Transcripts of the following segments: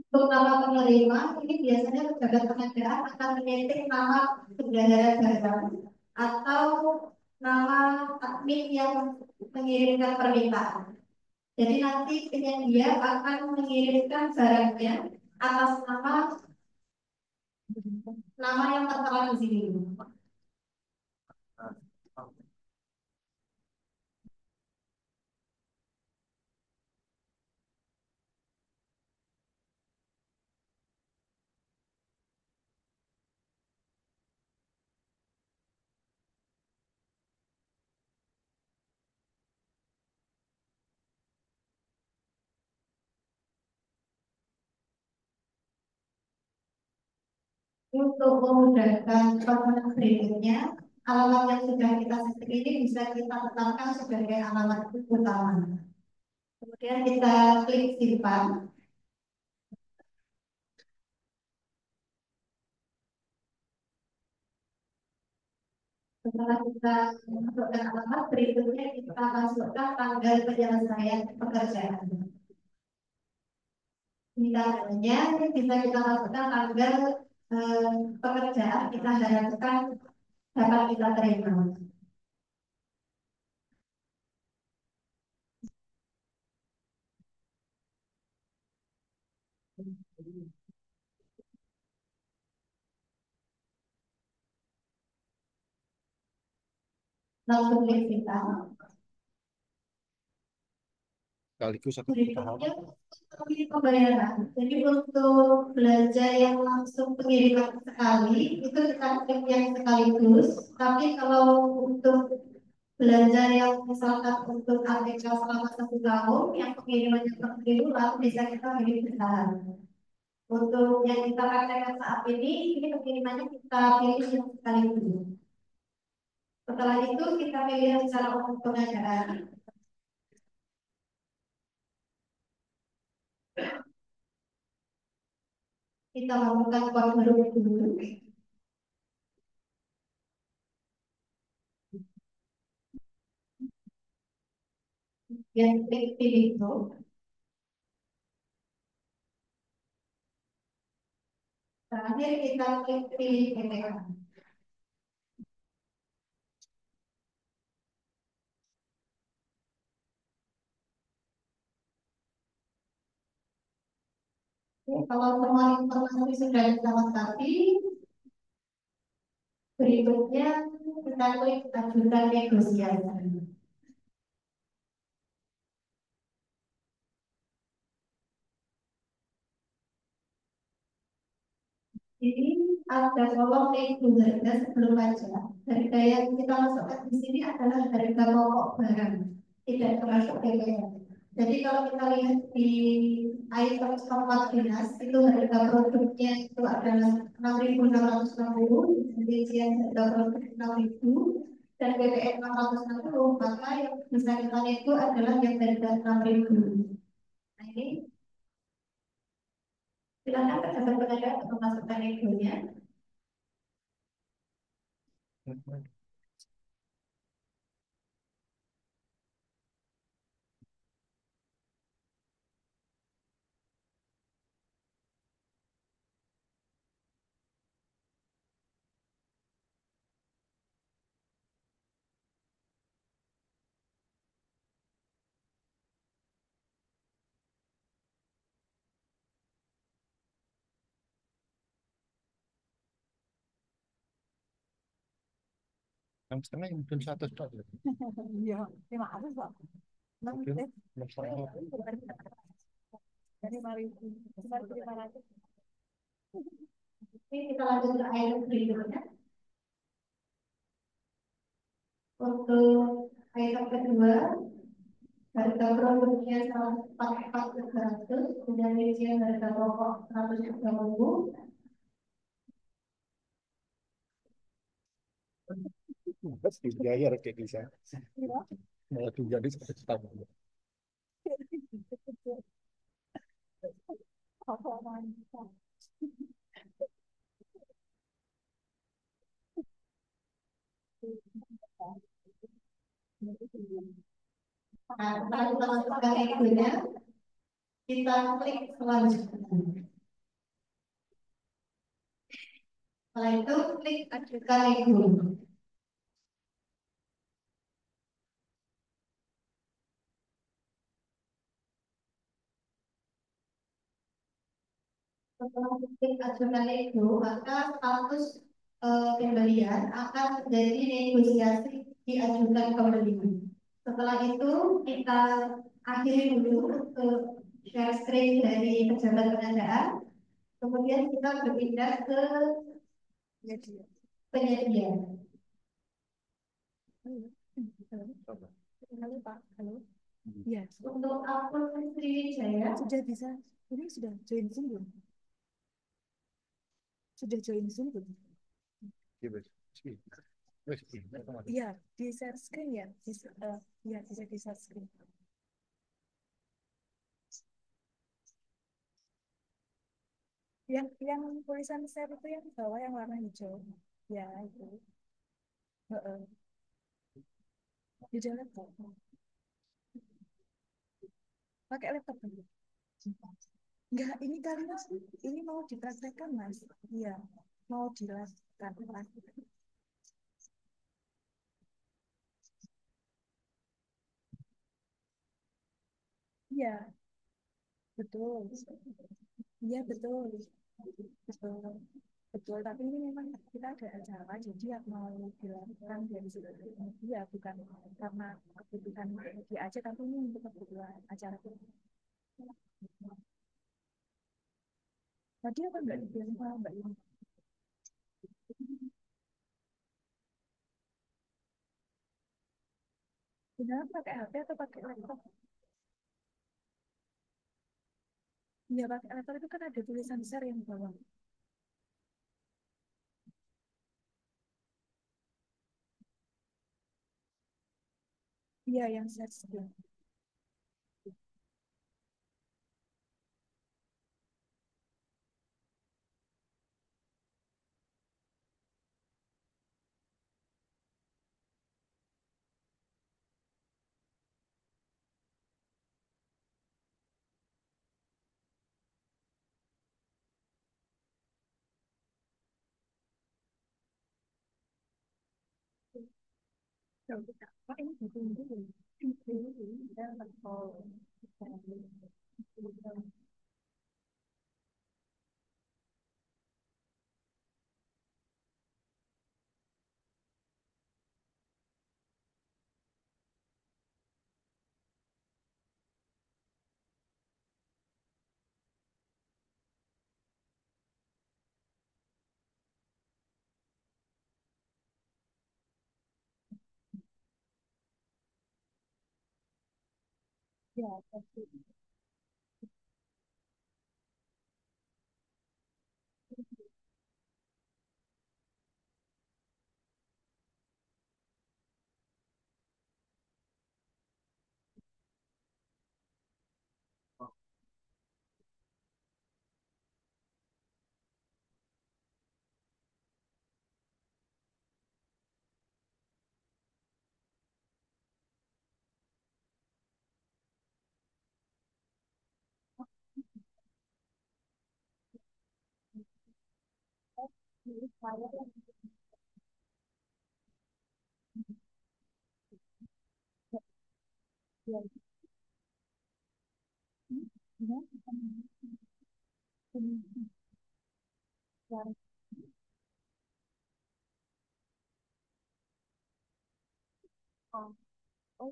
Untuk nama penerima, ini biasanya pejabat pengadaan akan menyeting nama bendahara barang atau nama admin yang mengirimkan permintaan. Jadi nanti penyedia akan mengirimkan barangnya atas nama yang tertera di sini. Untuk memudahkan proses berikutnya, alamat yang sudah kita setir ini bisa kita tetapkan sebagai alamat utama. Kemudian kita klik simpan. Setelah kita masukkan alamat, berikutnya kita masukkan tanggal penyelesaian pekerjaan. Ini tanggalnya bisa kita masukkan tanggal eh, pekerjaan kita harapkan dapat kita terima. Langsung klik simpan. Sekaligus aku Berikutnya untuk pembayaran. Jadi untuk belanja yang langsung pengiriman sekali itu kita klik yang sekaligus. Tapi kalau untuk belanja yang misalkan untuk ATK selama 1 tahun yang pengirimannya per bulan bisa kita pilih bertahap. Untuk yang kita praktekkan saat ini pengirimannya kita pilih yang sekaligus. Setelah itu kita pilih secara umum pengadaan. Kita lakukan konversi dulu. Yang klik pilih itu. Terakhir kita klik pilih PPK. Kalau semua informasi sudah kita lengkapi, berikutnya kita klik ajukan negosiasi. Ini ada kolom nego harga sebelum pajak. Harga yang kita masukkan di sini adalah harga pokok barang, tidak termasuk PPN. Jadi kalau kita lihat di item tempat dinas itu harga produknya itu adalah 6.660, rincian harga produk 6.000 dan BPN 660, maka yang bisa kita nego adalah yang harga 6.000. Nah ini silakan pejabat pengadaan untuk memasukkan negonya. yang setengah yang belum 100 dot. Iya, 500 Pak. Dari 5.000, cuma 500. Ini kita lanjut ke item berikutnya. Untuk item kedua, harga produknya 144.300, kemudian rincian harga pokok 130.000. Pasti biaya kayak bisa. Iya. Malah tuh jadi setahun. Apa mantap. Nah, setelah kita masukkan negonya, kita klik selanjutnya. Setelah itu klik ajukan nego. Setelah klik ajukan nego, maka status pembelian akan menjadi negosiasi diajukan kembali. Setelah itu kita akhiri dulu untuk share screen dari pejabat pengadaan. Kemudian kita berpindah ke Ya dia. penyedia. Halo. Halo. Coba. Halo Pak. Halo. Iya. Untuk akun Sriwijaya Sudah bisa. Ini sudah join Zoom belum? Sudah join Zoom belum? Iya, Bos. Bos, ini otomatis. Iya, di share screen ya. Iya, bisa di share screen. Yang tulisan share itu yang di bawah yang warna hijau. Ya, itu. Heeh. Di dalam laptop. Pakai laptop dulu. Enggak, ini kali Mas. Ini mau dipraktekkan Mas. Iya, mau dilakukan. Iya, betul. Iya, betul. Betul. Betul, tapi ini memang kita ada acara, jadi yang mau dilakukan dari situ. Iya, bukan karena kebutuhan dia aja, tapi ini untuk kebutuhan acara kita. Tadi apa Mbak dibilang sama Mbak Yuni? Benar pakai HP atau pakai laptop? Iya, pakai laptop itu kan ada tulisan share yang di bawah. Iya, yang share screen. Kalau kita, Pak, ini buku dulu. Ini kita oh, ya, pasti. Ini saya ya, ya, yang oh, oh,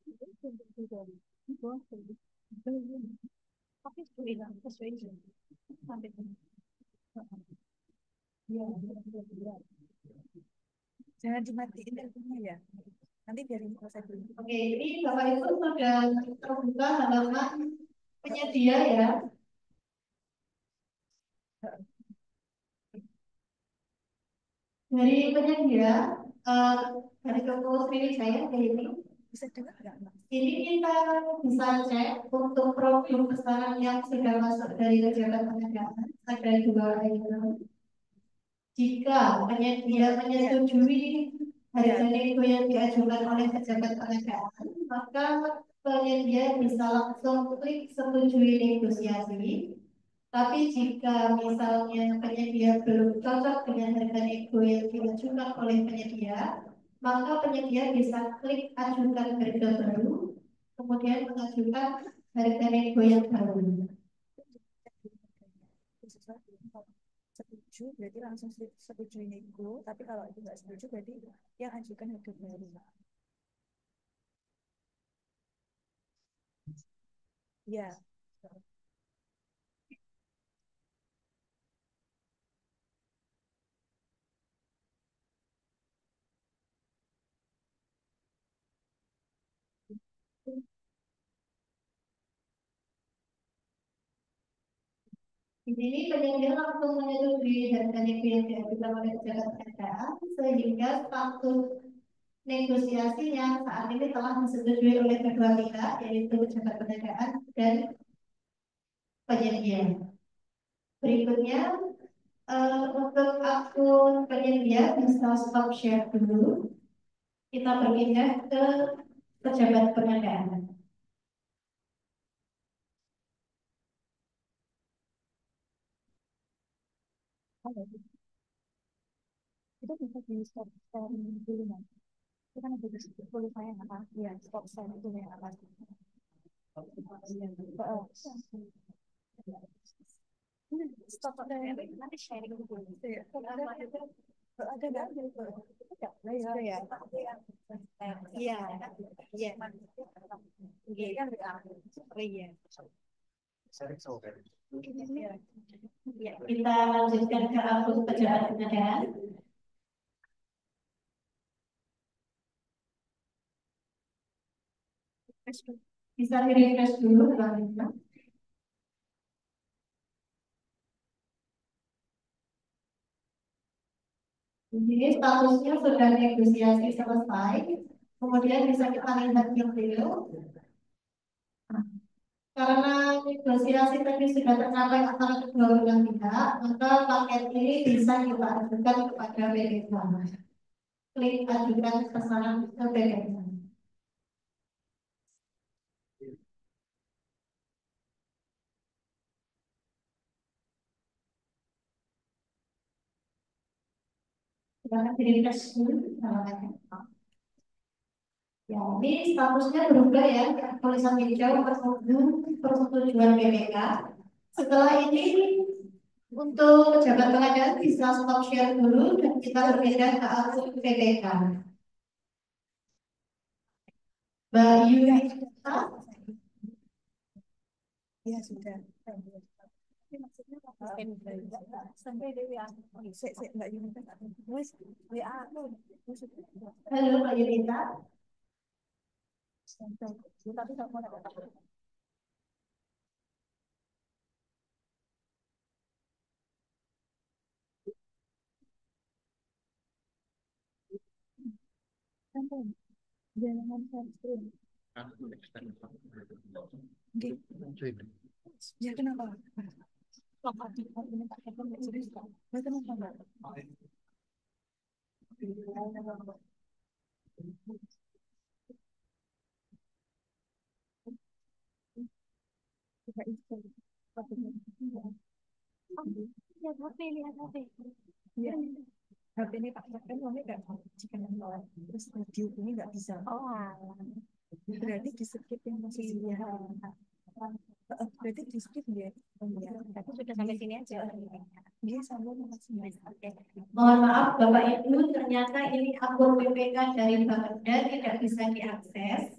itu sudah dari itu tapi sesuai sampai ya, ya. Jangan dimatiin teleponnya ya. Nanti biarin selesai dulu. Oke, ini Bapak Ibu sudah terbuka halaman penyedia ya. Dari penyedia, eh, dari toko Sriwijaya ini, Bisa dengar nggak, Mas? ini kita bisa cek untuk produk pesanan yang sudah masuk dari pejabat pengadaan ada dua item. Jika penyedia menyetujui harga nego yang diajukan oleh pejabat pengadaan, maka penyedia bisa langsung klik setujui negosiasi. Tapi jika misalnya penyedia belum cocok dengan harga nego yang diajukan oleh penyedia, maka penyedia bisa klik ajukan harga baru, kemudian mengajukan harga nego yang baru. Setuju berarti langsung setuju nego, tapi kalau itu nggak setuju berarti ya ajukan harga baru. Ya. Di sini penyedia langsung menyetujui harga nego yang diajukan oleh pejabat kerjaan, sehingga status negosiasinya saat ini telah disetujui oleh kedua pihak, yaitu pejabat perdagangan dan penyedia. Berikutnya, untuk akun penyedia bisa stop share dulu. Kita berpindah ke pejabat pengadaan. Itu bisa di stop sharing dulu kan? Itu kan ada di tulis saya apa? Ya, stop sharing itu yang apa? Stop sharing nanti sharing dulu. Ada nggak? Ada ya. Iya, iya. Iya, iya. Ya, kita lanjutkan ke akun pejabat pengadaan. Bisa di-refresh dulu Bang. Jadi statusnya sudah negosiasi selesai. Kemudian bisa kita lihat detail. Karena negosiasi tadi sudah tercapai antara kedua belah pihak, maka paket ini bisa kita ajukan kepada BPK. Klik ajukan pesanan ke BPK. Silahkan di-refresh dulu. Ya, ini statusnya berubah ya, tulisan hijau persetujuan BPK. Setelah ini untuk pejabat pengadaan bisa stop share dulu dan kita berpindah ke akun BPK. Mbak Yuni, ya sudah. Maksudnya apa? Sampai Dewi Mbak Yuni wes WA aku. Halo Mbak Yunita. Tapi tak mau jangan subscribe. Ya kenapa? Lihat HP, lihat HP. Ya. HP ini Pak kan uangnya nggak jika terus dihubungi nggak bisa. Oh, berarti di skip yang masih berarti di skip ya. Tapi sudah sampai sini aja. Dia sampai sini. Mohon maaf Bapak Ibu, ternyata ini akun BPK dari Bapeda tidak bisa diakses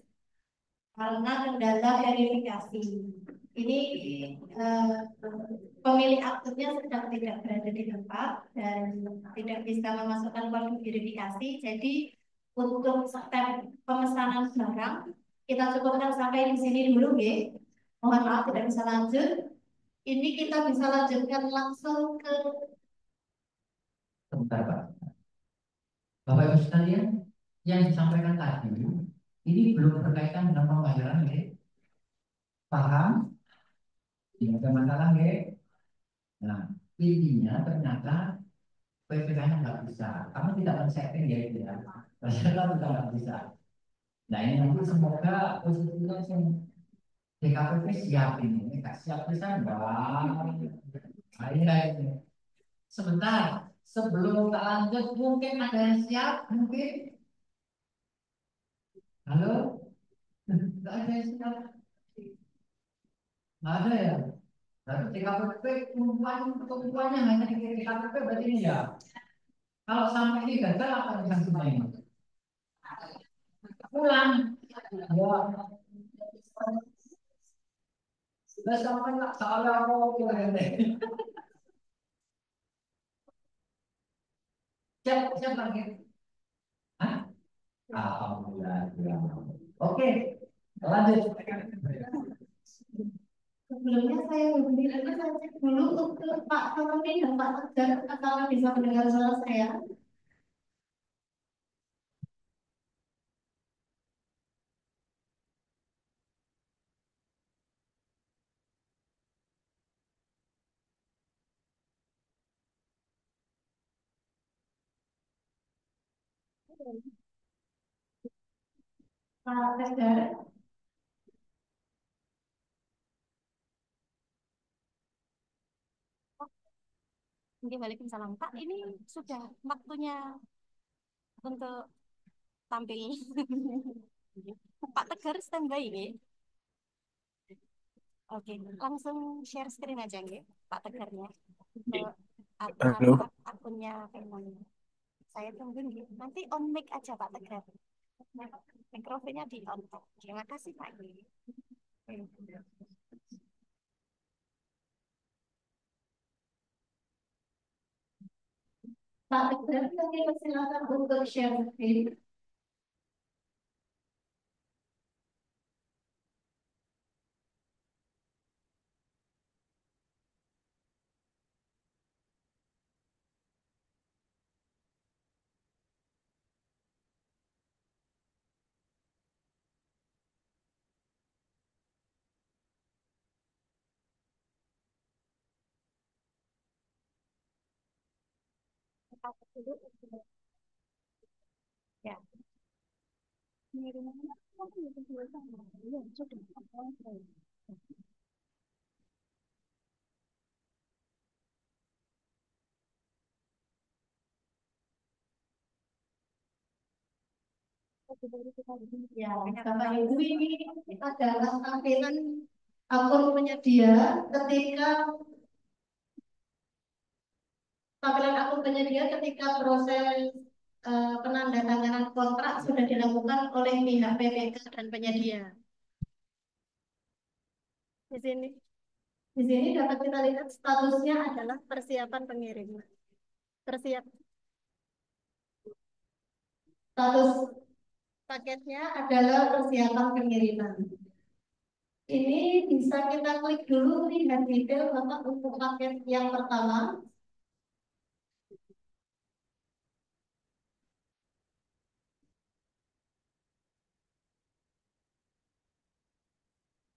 karena kendala verifikasi. Ini pemilik akunnya sedang tidak berada di tempat dan tidak bisa memasukkan kode verifikasi. Jadi untuk step pemesanan barang kita cukupkan sampai di sini dulu, ya. Mohon maaf tidak bisa lanjut. Ini kita bisa lanjutkan langsung ke. Sebentar Pak. Bapak Ibu sekalian, yang disampaikan tadi ini belum berkaitan dengan pembayaran, ya. Paham? Tidak ada masalah, ya. Nah, intinya ternyata PPK-nya nggak bisa. Kamu tidak men-setting ya itu ya. Ternyata kita nggak bisa. Nah ini nanti semoga posisi langsung DKPP siap ini nggak siap bisa enggak. Ini. Sebentar, sebelum tak lanjut mungkin ada yang siap mungkin. Halo, nggak ada yang siap. Nggak ada ya. Berarti DKPP kumpulannya hanya di DKPP berarti ini ya. Kalau sampai ini gagal apa yang sanksinya ini? Pulang. Ya, lah sampai nggak salah apa ini. Siap, siap lagi. Hah? Alhamdulillah. Ya. Oke, lanjut. Sebelumnya saya berbicara saya cek dulu untuk Pak Tommy dan Pak Tegar apakah bisa mendengar suara saya. Pak Tegar, Mungkin Waalaikumsalam. Pak, ini sudah waktunya untuk tampil. Pak Tegar standby ini. Oke, langsung share screen aja nggih, Pak Tegarnya. Ke Halo, akunnya Femon. Saya tunggu nggih. Nanti on mic aja Pak Tegar. Mikrofonnya di on. Terima kasih Pak. Pak Tegar, kami persilakan untuk share screen. Ya. Ya, Bapak Ibu ini adalah tampilan akun penyedia ketika proses penandatanganan kontrak sudah dilakukan oleh pihak PPK dan penyedia. Di sini, di sini dapat kita lihat statusnya adalah persiapan pengiriman. Persiap status paketnya adalah persiapan pengiriman. Ini bisa kita klik dulu lihat detail Bapak untuk paket yang pertama.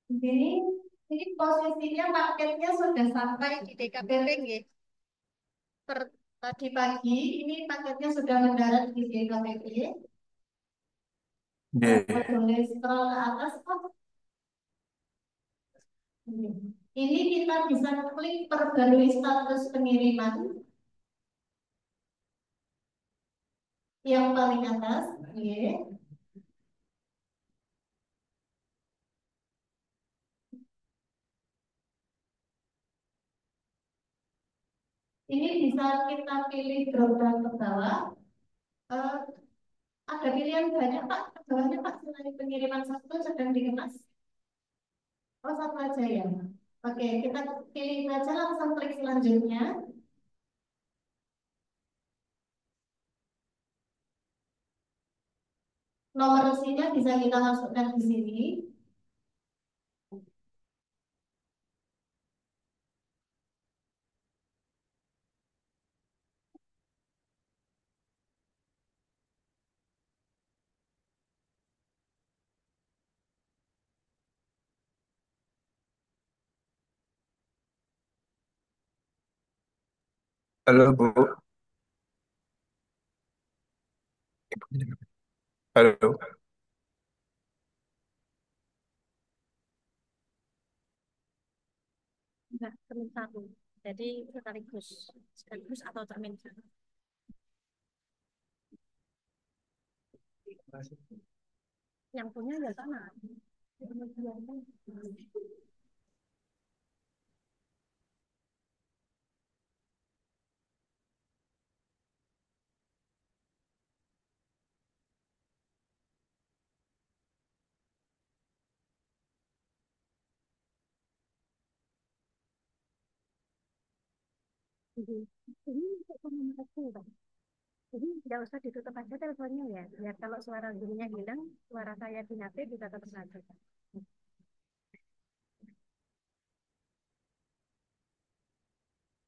Ini posisinya paketnya sudah sampai di DKPP nggih. Tadi pagi ini paketnya sudah mendarat di DKPP. yeah. Boleh scroll ke atas Pak. Ini kita bisa klik perbarui status pengiriman yang paling atas. Ini bisa kita pilih drop down ke bawah. Eh, ada pilihan banyak Pak. Ke bawahnya Pak selain pengiriman satu sedang dikemas. Oh satu aja ya. Oke, kita pilih aja langsung klik selanjutnya. Nomor resinya bisa kita masukkan di sini. Halo Bu. Halo. cermin satu. Jadi sekaligus sekaligus atau cermin satu. Yang punya ya sana. Ini untuk komunikasi, Pak. Jadi nggak usah ditutup aja teleponnya ya. Ya kalau suara gurunya hilang, suara saya di HP juga tetap ada.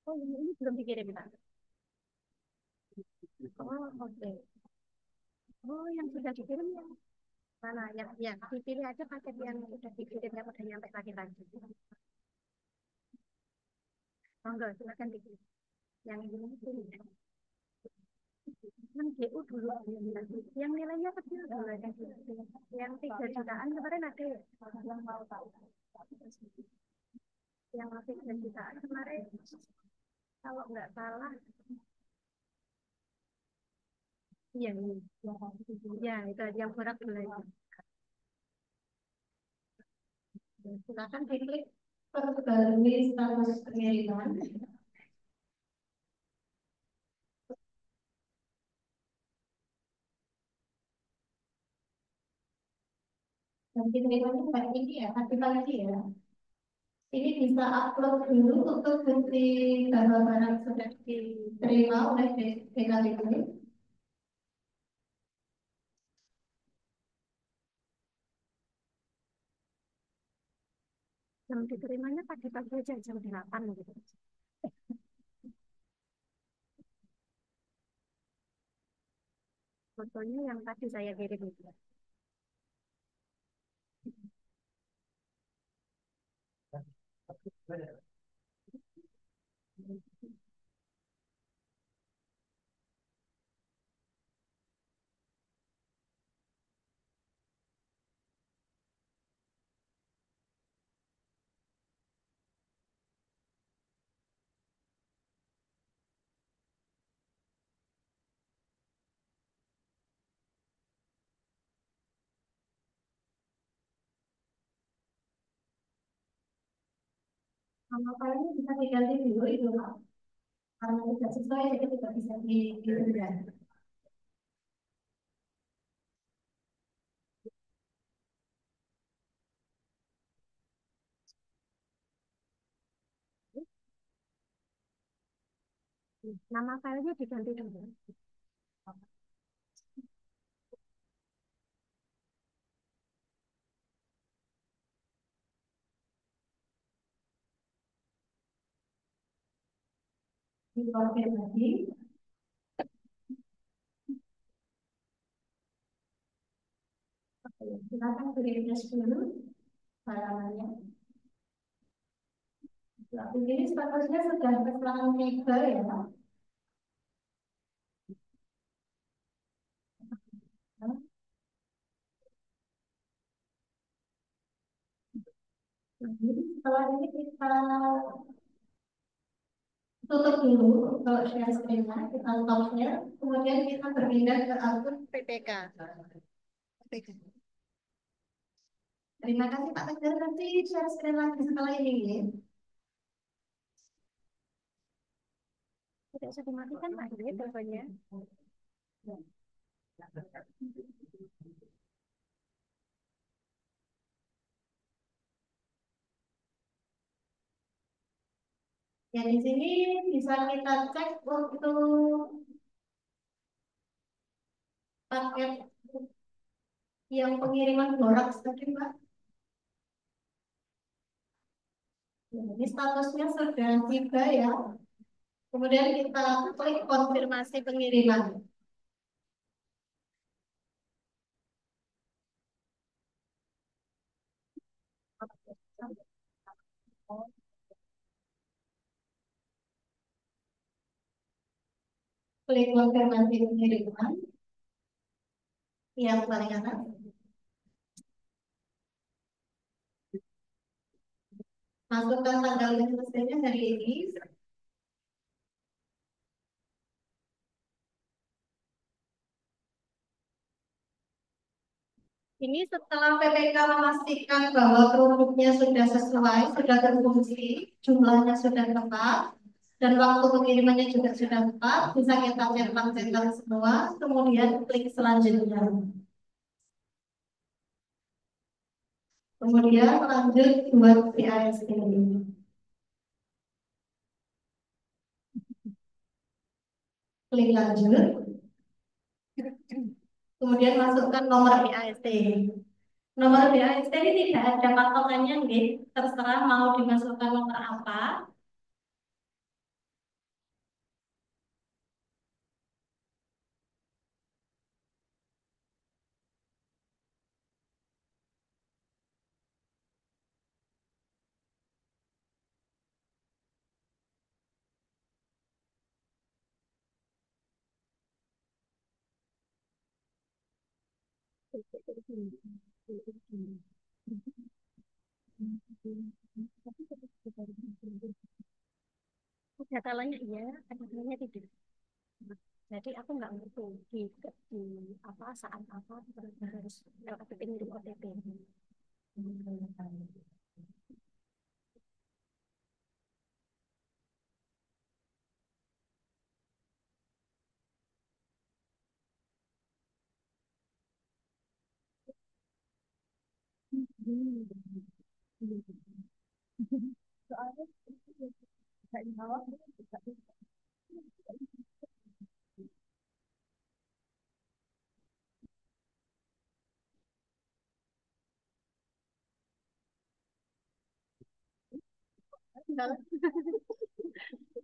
Oh, ini belum dikirim, Pak. Oh, oke. Oh, yang sudah dikirim ya. Mana? Yang dipilih aja paket yang sudah dikirim yang udah nyampe lagi. Monggo, silakan dikirim. Yang ini pilih. Yang GU dulu. Yang nilainya kecil dulu. Yang 3 jutaan kemarin ada ya? Yang mau tahu. Yang 3 jutaan kemarin. Kalau nggak salah. Iya, ini. Ya, itu yang berat dulu. Silakan diklik perbarui status pengiriman. Dan pengirimannya kayak ini ya, aktifkan lagi ya. Ini bisa upload dulu untuk bukti bahwa barang sudah diterima oleh DKPP. Jam diterimanya pagi-pagi aja, jam 8 gitu. Fotonya yang tadi saya kirim itu. Nama filenya bisa diganti dulu itu, Pak. Karena tidak sesuai, jadi tidak bisa diunduh. Nama filenya diganti dulu. Dikonfirmasi. Oke, silakan refresh dulu halamannya. Nah, ini statusnya sudah keserangan tiga ya, Pak. Nah, jadi setelah ini kita tutup dulu kalau share screen-nya, kita stop share, kemudian kita berpindah ke akun PPK. Terima kasih Pak Tegar, nanti share screen lagi setelah ini ya. Tidak usah dimatikan Pak, ya teleponnya. Ya di sini bisa kita cek untuk paket yang pengiriman borak tadi Pak. Nah, ini statusnya sudah tiba ya. Kemudian kita klik konfirmasi pengiriman. Klik konfirmasi pengiriman yang paling atas. Masukkan tanggal selesainya hari ini. Ini setelah PPK memastikan bahwa produknya sudah sesuai, sudah berfungsi, jumlahnya sudah tepat, dan waktu pengirimannya juga sudah tepat, bisa kita centang semua, kemudian klik selanjutnya. Kemudian lanjut buat PIST. Klik lanjut, kemudian masukkan nomor PIST. Nomor BAST ini tidak ada patokannya, nih. Terserah mau dimasukkan nomor apa. Ada kalanya iya, ada kalanya tidak. Jadi aku nggak ngerti di apa saat apa harus lewat pengirim OTP. Soalnya nggak dijawab, nggak bisa.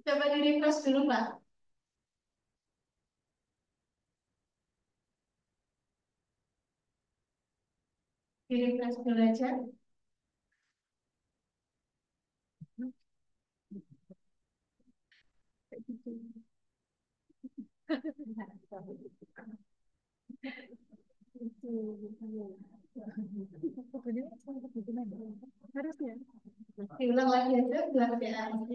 Coba di refresh dulu, Pak. Di refresh dulu aja. Harusnya. Diulang lagi aja buat BAST.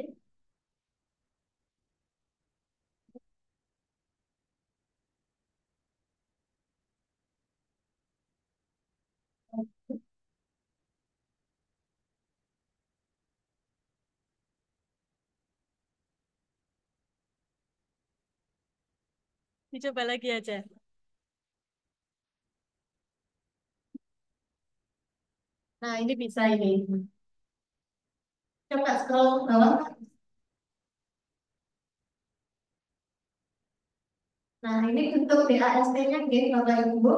Dicoba lagi aja. Nah, ini bisa ini. Coba scroll ke bawah. Nah, ini bentuk BAST-nya, Bapak Ibu.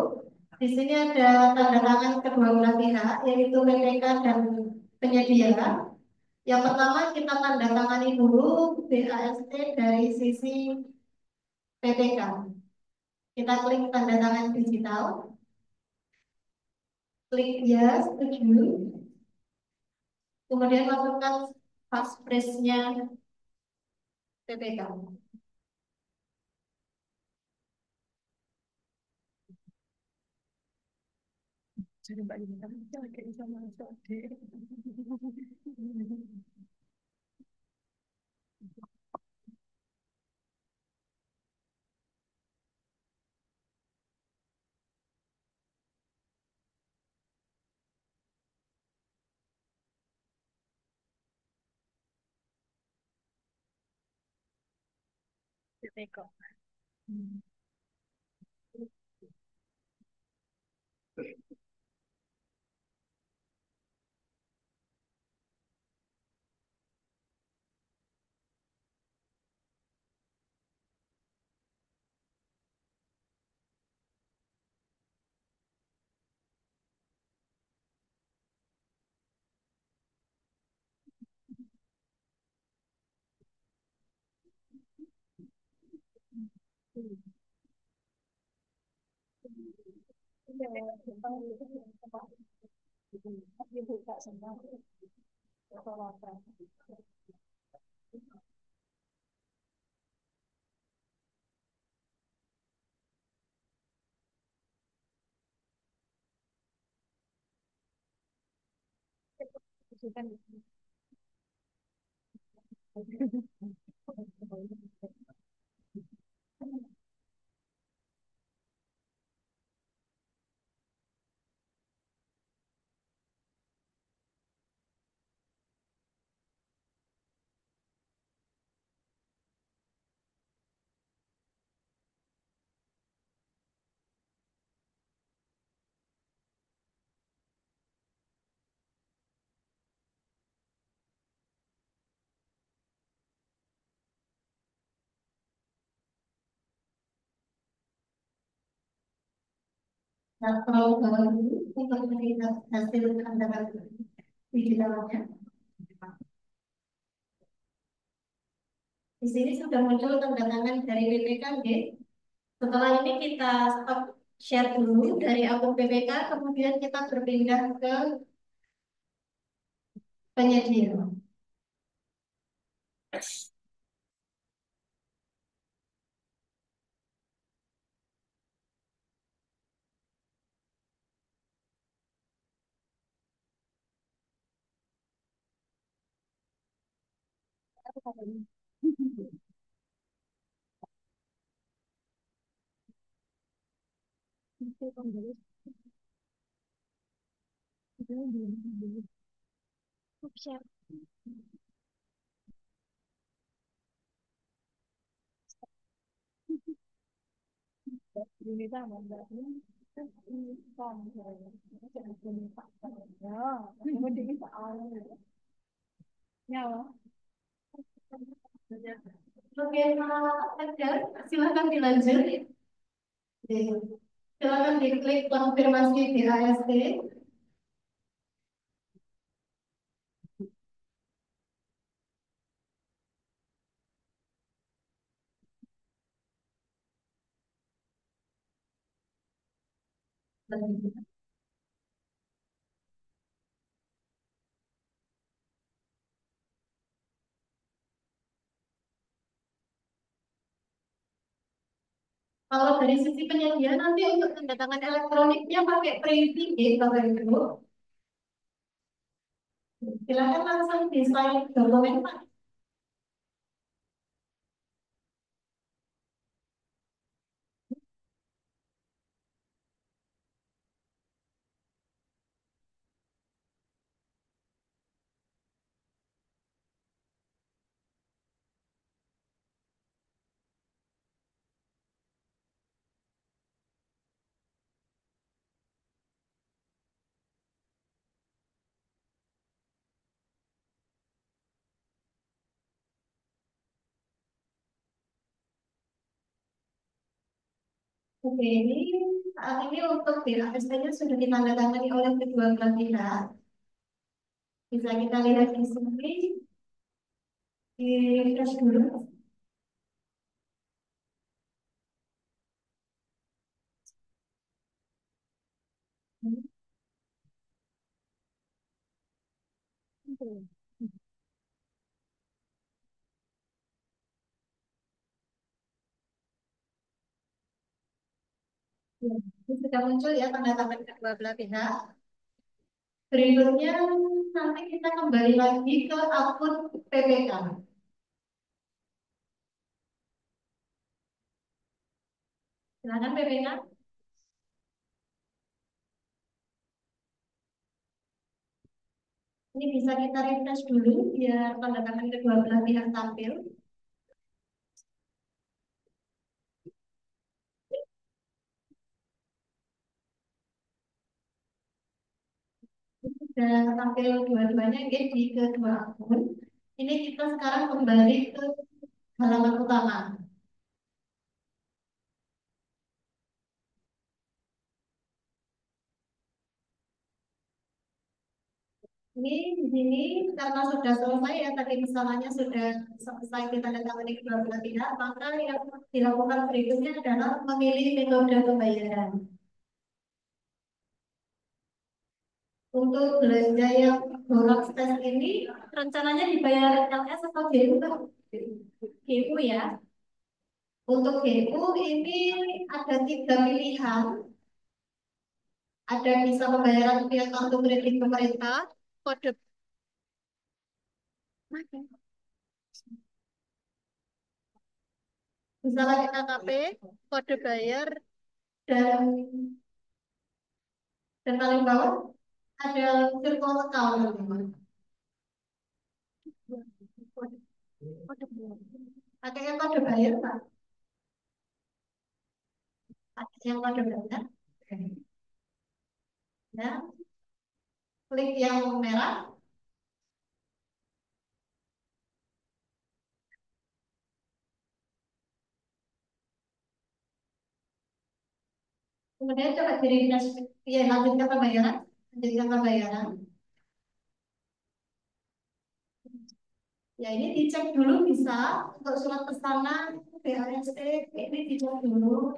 Di sini ada tanda tangan kedua belah pihak, yaitu PPK dan penyedia. Yang pertama kita tanda tangani dulu BAST dari sisi PPK. Kita klik tanda tangan digital, klik ya, setuju. Kemudian masukkan passphrase-nya PPK. Jadi Mbak Yunita kayak bisa masuk deh. Teko. Iya, Jepang itu apa? Dibuka semua. Kalau apa? Itu kan Nah, kalau bawah dulu untuk melihat hasil kandangan di dalamnya, di sini sudah muncul tanda tangan dari PPKG. Setelah ini kita stop share dulu dari akun PPK, kemudian kita berpindah ke penyedia. Share. Ini sama berarti ini sama jangan minta ya mending soalnya ya Oke, Pak Edgar, silakan dilanjut. Silakan diklik konfirmasi di AST. Kalau dari sisi penyedia nanti untuk tanda tangan elektroniknya pakai printing ya, Bapak Ibu. Silakan langsung di slide dokumen Pak. Oke, ini saat ini untuk BAST-nya sudah ditandatangani oleh kedua belah pihak. Bisa kita lihat di sini, di refresh dulu. Ya, ini sudah muncul ya tanda tangan kedua belah pihak. Berikutnya nanti kita kembali lagi ke akun PPK. Silakan PPK. Ini bisa kita refresh dulu biar tanda tangan kedua belah pihak tampil. Sudah tampil dua-duanya ya, di kedua akun. Ini kita sekarang kembali ke halaman utama. Ini di sini karena sudah selesai ya tadi misalnya sudah selesai ditandatangani kedua belah pihak, maka yang dilakukan berikutnya adalah memilih metode pembayaran. Untuk belanja yang borax tes ini rencananya dibayar LS atau GU, Pak? GU ya. Untuk GU ini ada tiga pilihan. Ada bisa pembayaran via kartu kredit pemerintah, kode Bisa pakai KKP, kode bayar, dan paling bawah ada virtual account. Kode, kode bulan. Pakai yang kode bayar, Pak. Pakai yang kode bayar. Ya, klik yang merah. Kemudian coba di refresh, ya lanjutkan pembayaran, lanjutkan pembayaran. Ya ini dicek dulu bisa untuk surat pesanan BAST ini dicek dulu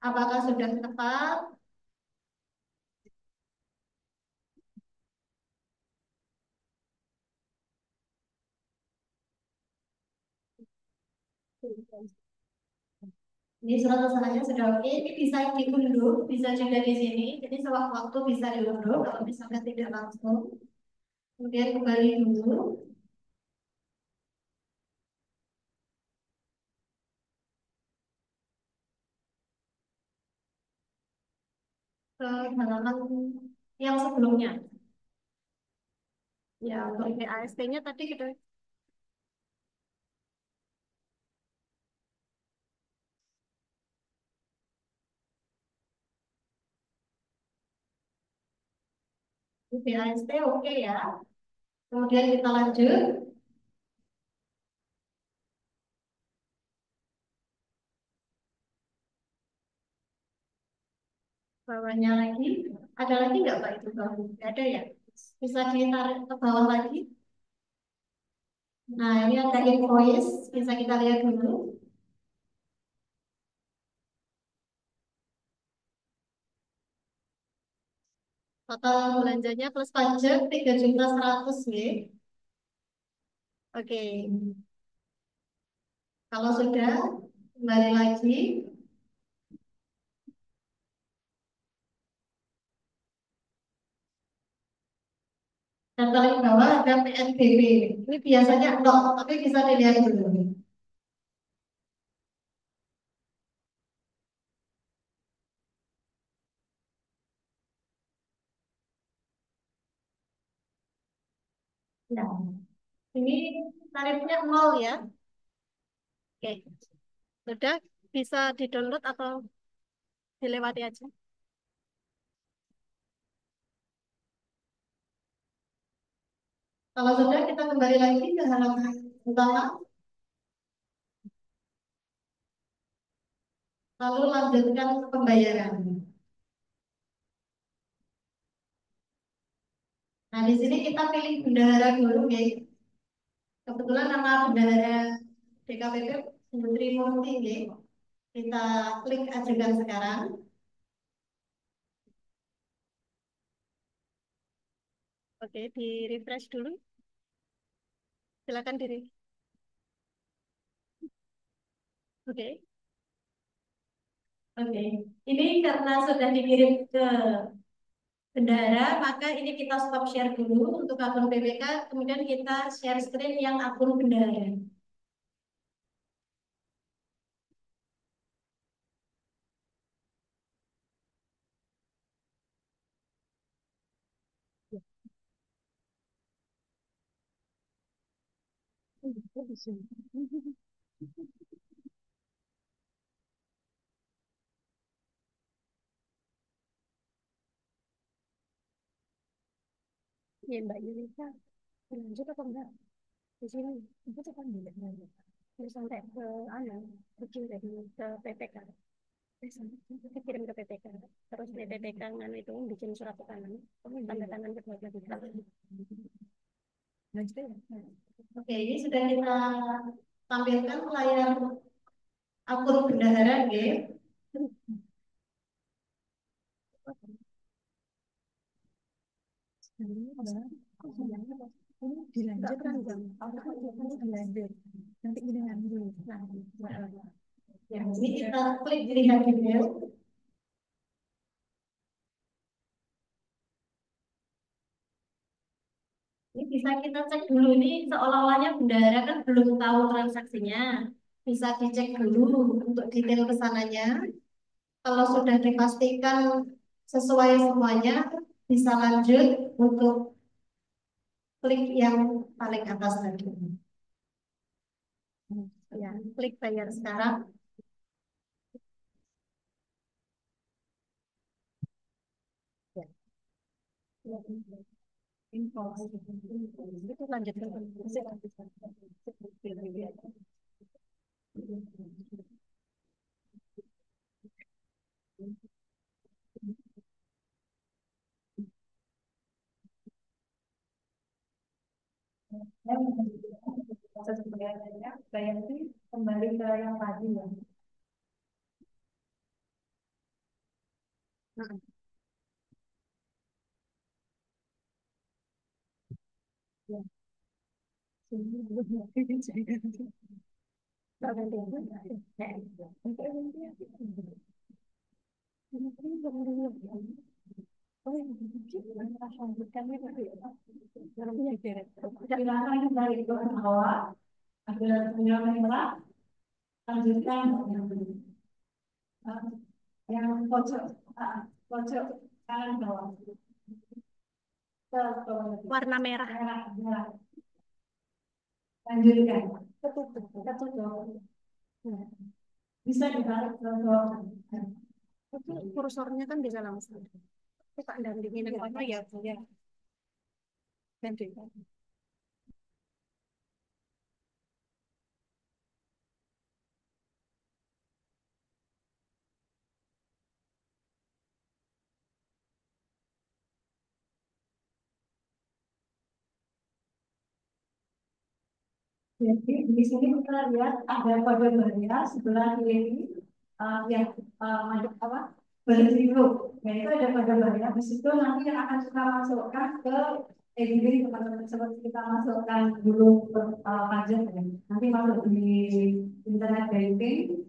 apakah sudah tepat. Ini surat pesanannya sudah oke. Ini bisa diunduh, bisa juga di sini. Jadi sewaktu-waktu bisa diunduh kalau misalnya tidak langsung. Kemudian kembali dulu ke halaman yang sebelumnya. Ya, untuk BAST-nya tadi kita BAST oke ya. Kemudian kita lanjut. Bawahnya lagi. Ada lagi nggak Pak itu bawah? Nggak ada ya? Bisa ditarik ke bawah lagi. Nah, ini ada invoice. Bisa kita lihat dulu. Total belanjanya plus pajak 3.100.000 ya. Oke. Kalau sudah, kembali lagi. Dan paling bawah ada PNBP. Ini biasanya nol, tapi bisa dilihat dulu. Nah, ini tarifnya nol ya. Oke, sudah bisa di-download atau dilewati aja. Kalau sudah, kita kembali lagi ke halaman utama. Lalu lanjutkan pembayaran. Nah, di sini kita pilih bendahara dulu, ya. Kebetulan nama bendahara DKPP Menteri Murti, ya. Kita klik ajukan sekarang. Oke, di refresh dulu. Silakan diri. Oke. Oke. Ini karena sudah dikirim ke bendahara, maka ini kita stop share dulu untuk akun PPK, kemudian kita share screen yang akun bendahara. Ya, Mbak Yulisa, lanjut apa enggak? Di sini, itu kan boleh lanjut. Terus sampai ke anu, kecil dari ke PPK. Dikirim ke PPK. Terus di PPK nganu itu bikin surat pesanan. Tanda tangan kedua belah pihak. Lanjut ya. Oke, ini sudah kita tampilkan layar akun bendahara, ya. Ini dilanjut kan? Dilanjut. Nanti ini ngambil. Ya, ini kita klik lihat detail. Ini bisa kita cek dulu, ini seolah-olahnya bendahara kan belum tahu transaksinya. bisa dicek dulu untuk detail pesanannya. Kalau sudah dipastikan sesuai semuanya, bisa lanjut untuk klik yang paling atas tadi. Ya, klik bayar sekarang. Ya. Info. Itu lanjutkan. Proses pembayarannya, bayar fee kembali ke yang tadi ya. Ya. Sini belum ganti. Tak ganti. Silakan kembali ke bawah. Ada penyelaman merah. Lanjutkan yang pojok pojok kanan bawah. Warna merah. Lanjutkan. Ketutup. Bisa dibalik ke bawah. Itu kursornya kan bisa langsung. Kita dampingin apa ya? Ya. Ganti. Jadi di sini kita lihat ada kode barnya sebelah kiri yang masuk apa berbiru. Nah itu ada kode barnya. Di situ nanti yang akan kita masukkan ke edit teman-teman seperti kita masukkan dulu pajak ya. Nanti masuk di internet banking.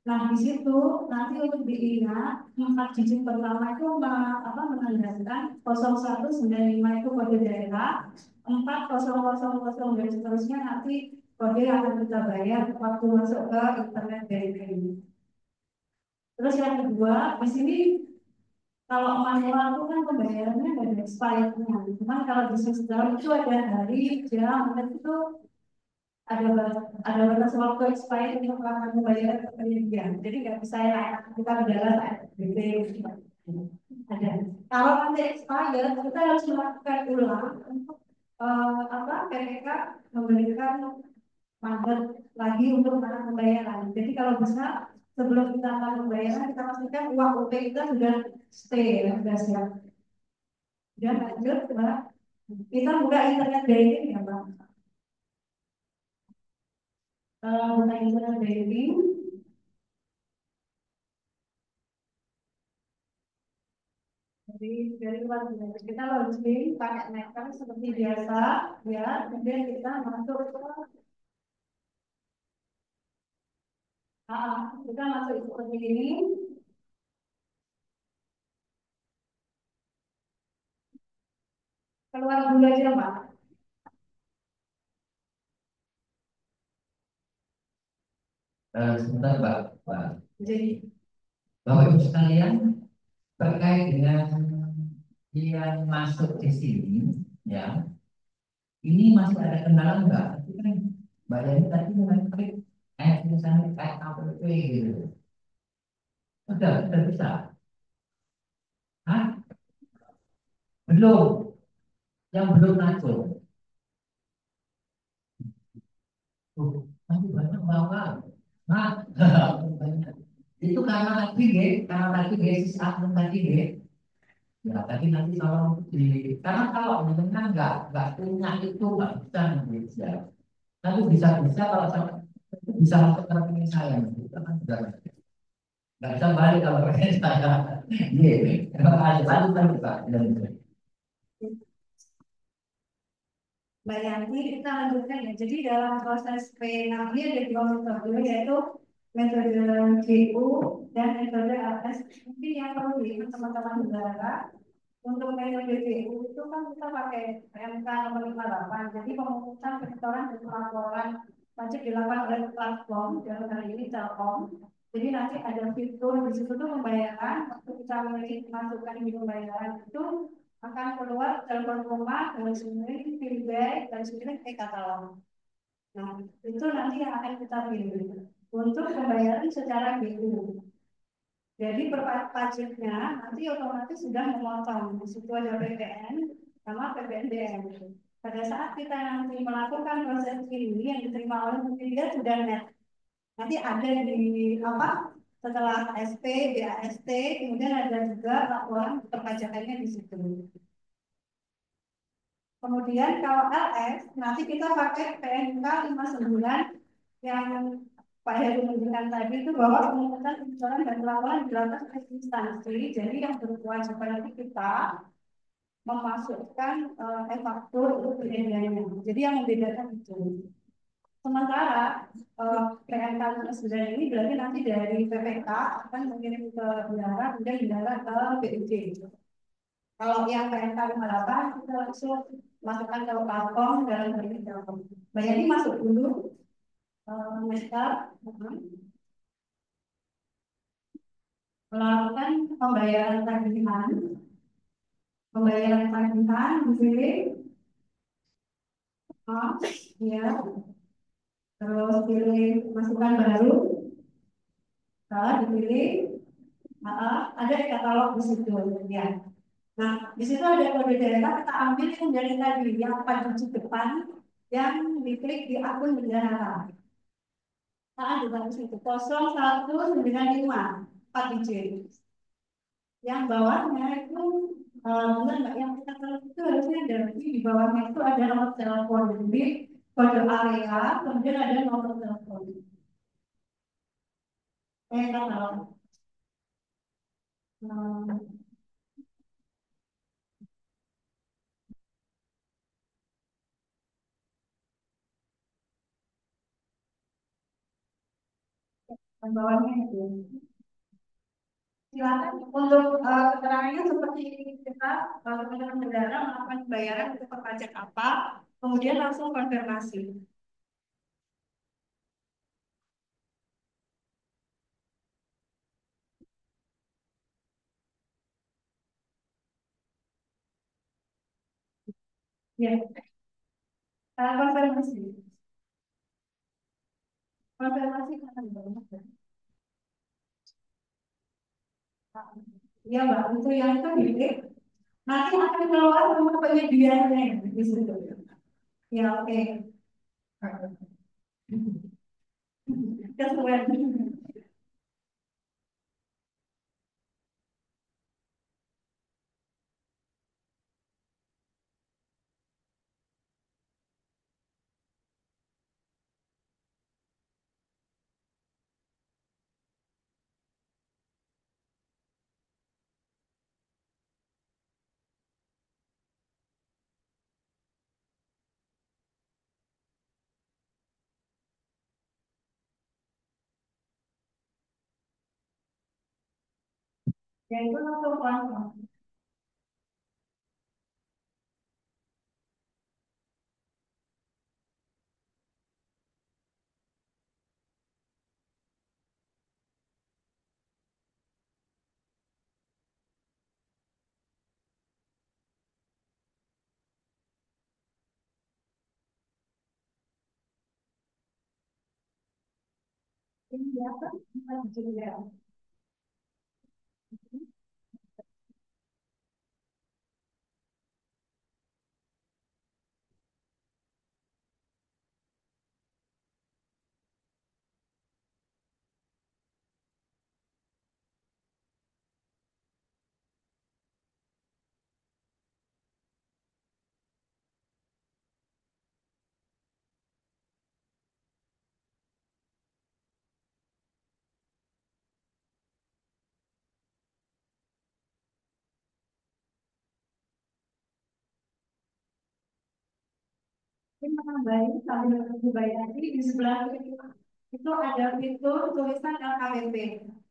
Nah di situ nanti untuk diingat 4 digit pertama itu menandakan 0195 itu kode daerah. 4000 dan seterusnya nanti kode yang akan kita bayar waktu masuk ke internet banking. Terus yang kedua, di sini kalau manual itu kan pembayarannya ada expirednya. Cuman kalau di sistem itu ada hari, jam, menit itu ada batas waktu expired untuk melakukan pembayaran ke penyedia. Jadi nggak bisa ya kita berjalan gitu. Ada. Kalau nanti expired, kita harus melakukan ulang untuk PPK memberikan mandat lagi untuk melakukan pembayaran. Jadi kalau bisa sebelum kita melakukan pembayaran kita pastikan uang UP kita sudah stay ya, sudah siap. Dan lanjut, Mbak. Kita buka internet banking ya, Mbak. Buka internet banking. Dari luar kita login pakai Next seperti biasa ya, kemudian kita masuk ke kita masuk seperti ini. Keluar dulu aja, Pak. Sebentar, Pak. Jadi, Bapak Ibu sekalian, terkait dengan yang masuk di sini, ya, ini masih ada kendala enggak? Tapi kan Mbak Yani tadi mengklik tulisannya kayak KPP gitu. Sudah bisa. Hah? Belum. Yang belum masuk. Masih banyak bapak. Nah, itu karena tadi basis akun tadi ya, tapi nanti kalau karena kalau dengan nggak punya itu nggak bisa nanti ya. Tapi bisa kalau sampai itu bisa masuk ke rekening saya, itu kan sudah nggak bisa balik kalau rekening saya. Iya, terima kasih. Lanjut Pak. Mbak Yanti, kita lanjutkan ya. Jadi dalam proses P6 ini ada 2 metode, yaitu metode GU dan metode LS. Mungkin yang perlu diingat teman-teman saudara, untuk metode GU itu kan kita pakai PMK nomor 58. Jadi pemungutan, penghitungan dan pelaporan pajak dilakukan oleh platform, dalam hal ini Telkom. Jadi nanti ada fitur di situ tuh pembayaran, waktu kita masukkan di pembayaran itu akan keluar telepon rumah, garis miring, feedback, garis miring, katalog. Nah, itu nanti yang akan kita pilih untuk pembayaran secara biru. Jadi pajaknya nanti otomatis sudah memotong. Di situ ada PPN sama PPNBM. Pada saat kita nanti melakukan proses ini yang diterima oleh pemerintah sudah net. Nanti ada di apa? Setelah SP, BAST, kemudian ada juga laporan perpajakannya di situ. Kemudian kalau LS, nanti kita pakai PNK 59 yang Pak Heru menunjukkan tadi itu bahwa pemungutan pengecualian dan laporan dilakukan oleh instansi. Jadi yang berkewajiban nanti kita memasukkan e-faktur untuk penilaiannya. Jadi yang membedakan itu. Sementara PNK 59 ini berarti nanti dari PPK akan mengirim ke bendara, kemudian bendara ke BUJ. Kalau yang PNK 58 kita langsung masukkan ke platform dalam hal ini Telkom. Bayarnya masuk dulu Mister melakukan pembayaran tagihan, pilih ya, terus pilih masukan baru, dipilih, ada katalog di situ ya. Nah, di situ ada kode daerah, kita ambil yang dari tadi, yang 4 digit depan, yang diklik di akun bendahara. Di baris itu 0195 4 digit. Yang bawahnya itu benar nggak yang kita tahu itu harusnya ada di bawahnya itu ada nomor telepon, jadi kode area, kemudian ada nomor telepon. Kalau bawahnya itu. Silakan untuk keterangannya seperti ini kita teman-teman negara melakukan pembayaran untuk pajak apa, kemudian langsung konfirmasi. Ya, konfirmasi. Konfirmasi kan banyak. Ya Mbak, itu yang itu bilik. Nanti akan keluar nomor penyediaannya di situ. Ya oke. Kesuwen. Ya itu langsung langsung. Ini biasa kita juga. Ini menambahin sambil dibayar di sebelah itu ada fitur tulisan LKWP.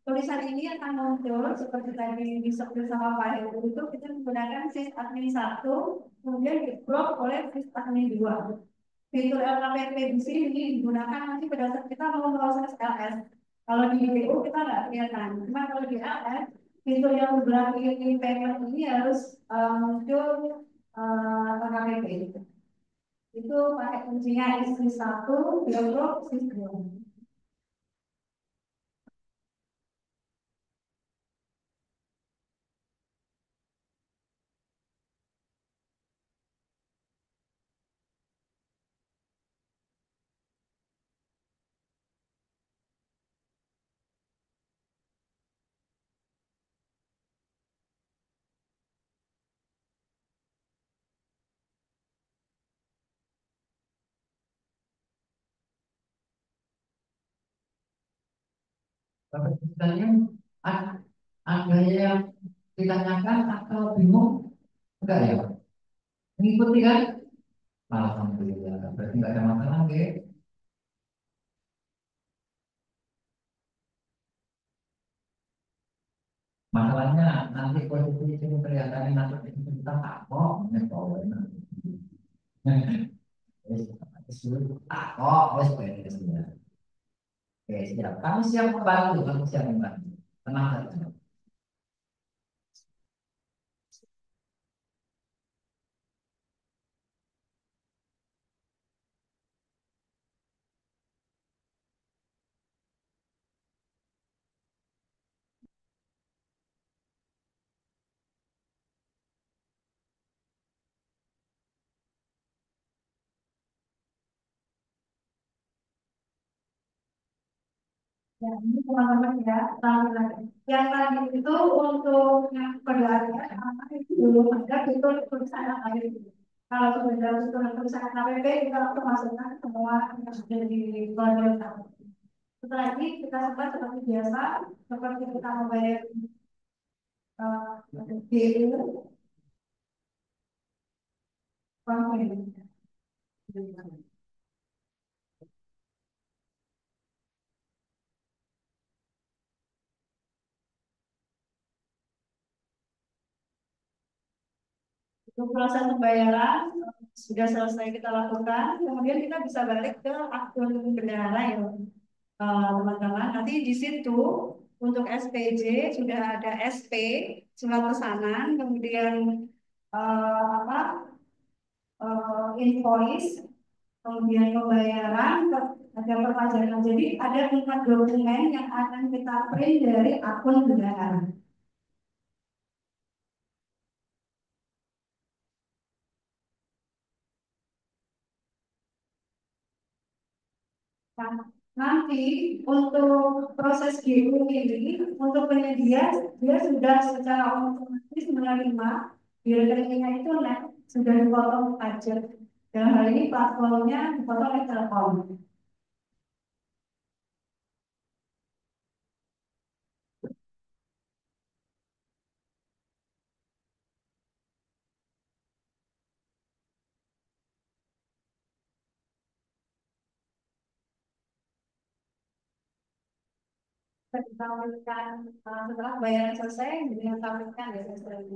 Tulisan ini akan muncul seperti tadi disebut sama Pak Heru itu kita menggunakan sysadmin 1, kemudian diblok oleh sysadmin 2. fitur LKPP di sini digunakan nanti pada saat kita mau proses LS. Kalau di BU kita nggak kelihatan, cuma kalau di LS fitur yang berarti payment ini harus muncul LKPP. Itu pakai kuncinya isi satu, biograf, isi dua. Bapak sekalian, ada yang ditanyakan atau bingung? Enggak ya? Mengikuti kan? Alhamdulillah, berarti nggak ada masalah, oke? Masalahnya nanti posisi itu kelihatannya nanti kita tak kok, ini kalau tak kok, wes beres ya. Oke, siap. Kami siap membantu, kami siap membantu. Tenang saja. Ya, ini teman-teman ya, lagi. Yang tadi itu untuk yang keluarga, itu belum ada fitur perusahaan lain. Kalau sudah fitur perusahaan APP, kita langsung masukkan semua yang sudah di keluarga. Setelah ini kita coba seperti biasa, seperti kita membayar BU, konven. Untuk proses pembayaran sudah selesai kita lakukan, kemudian kita bisa balik ke akun bendahara ya teman-teman. Nanti di situ untuk SPJ sudah ada SP surat pesanan, kemudian apa invoice, kemudian pembayaran, ada perpajakan. Jadi ada 4 dokumen yang akan kita print dari akun bendahara. Nah, nanti untuk proses GU ini, untuk penyedia, dia sudah secara otomatis menerima di rekeningnya itu sudah dipotong pajak. Dalam hal ini platformnya dipotong oleh Telkom. Kita memberikan setelah bayaran selesai, dengan tampilkan ya sesuai.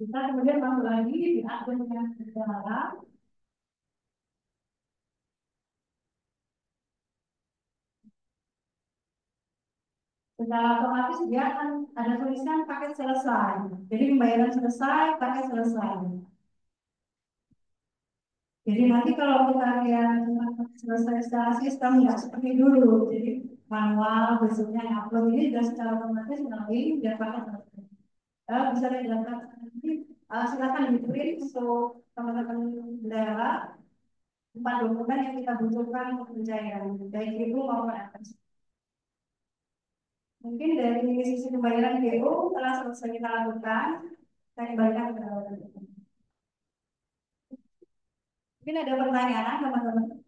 Kita kemudian masuk lagi di akun yang bendahara. Secara otomatis dia akan ada tulisan paket selesai. Jadi pembayaran selesai, paket selesai. Jadi nanti kalau kita lihat selesai secara sistem nggak seperti dulu. Jadi manual besoknya upload ini sudah secara otomatis melalui dan paket selesai. Bisa dilakukan nanti silakan di print untuk teman-teman daerah 4 dokumen yang kita butuhkan untuk pencairan baik itu maupun atas. Mungkin dari sisi pembayaran DO telah selesai kita lakukan, saya kembalikan ke Mungkin ada pertanyaan teman-teman?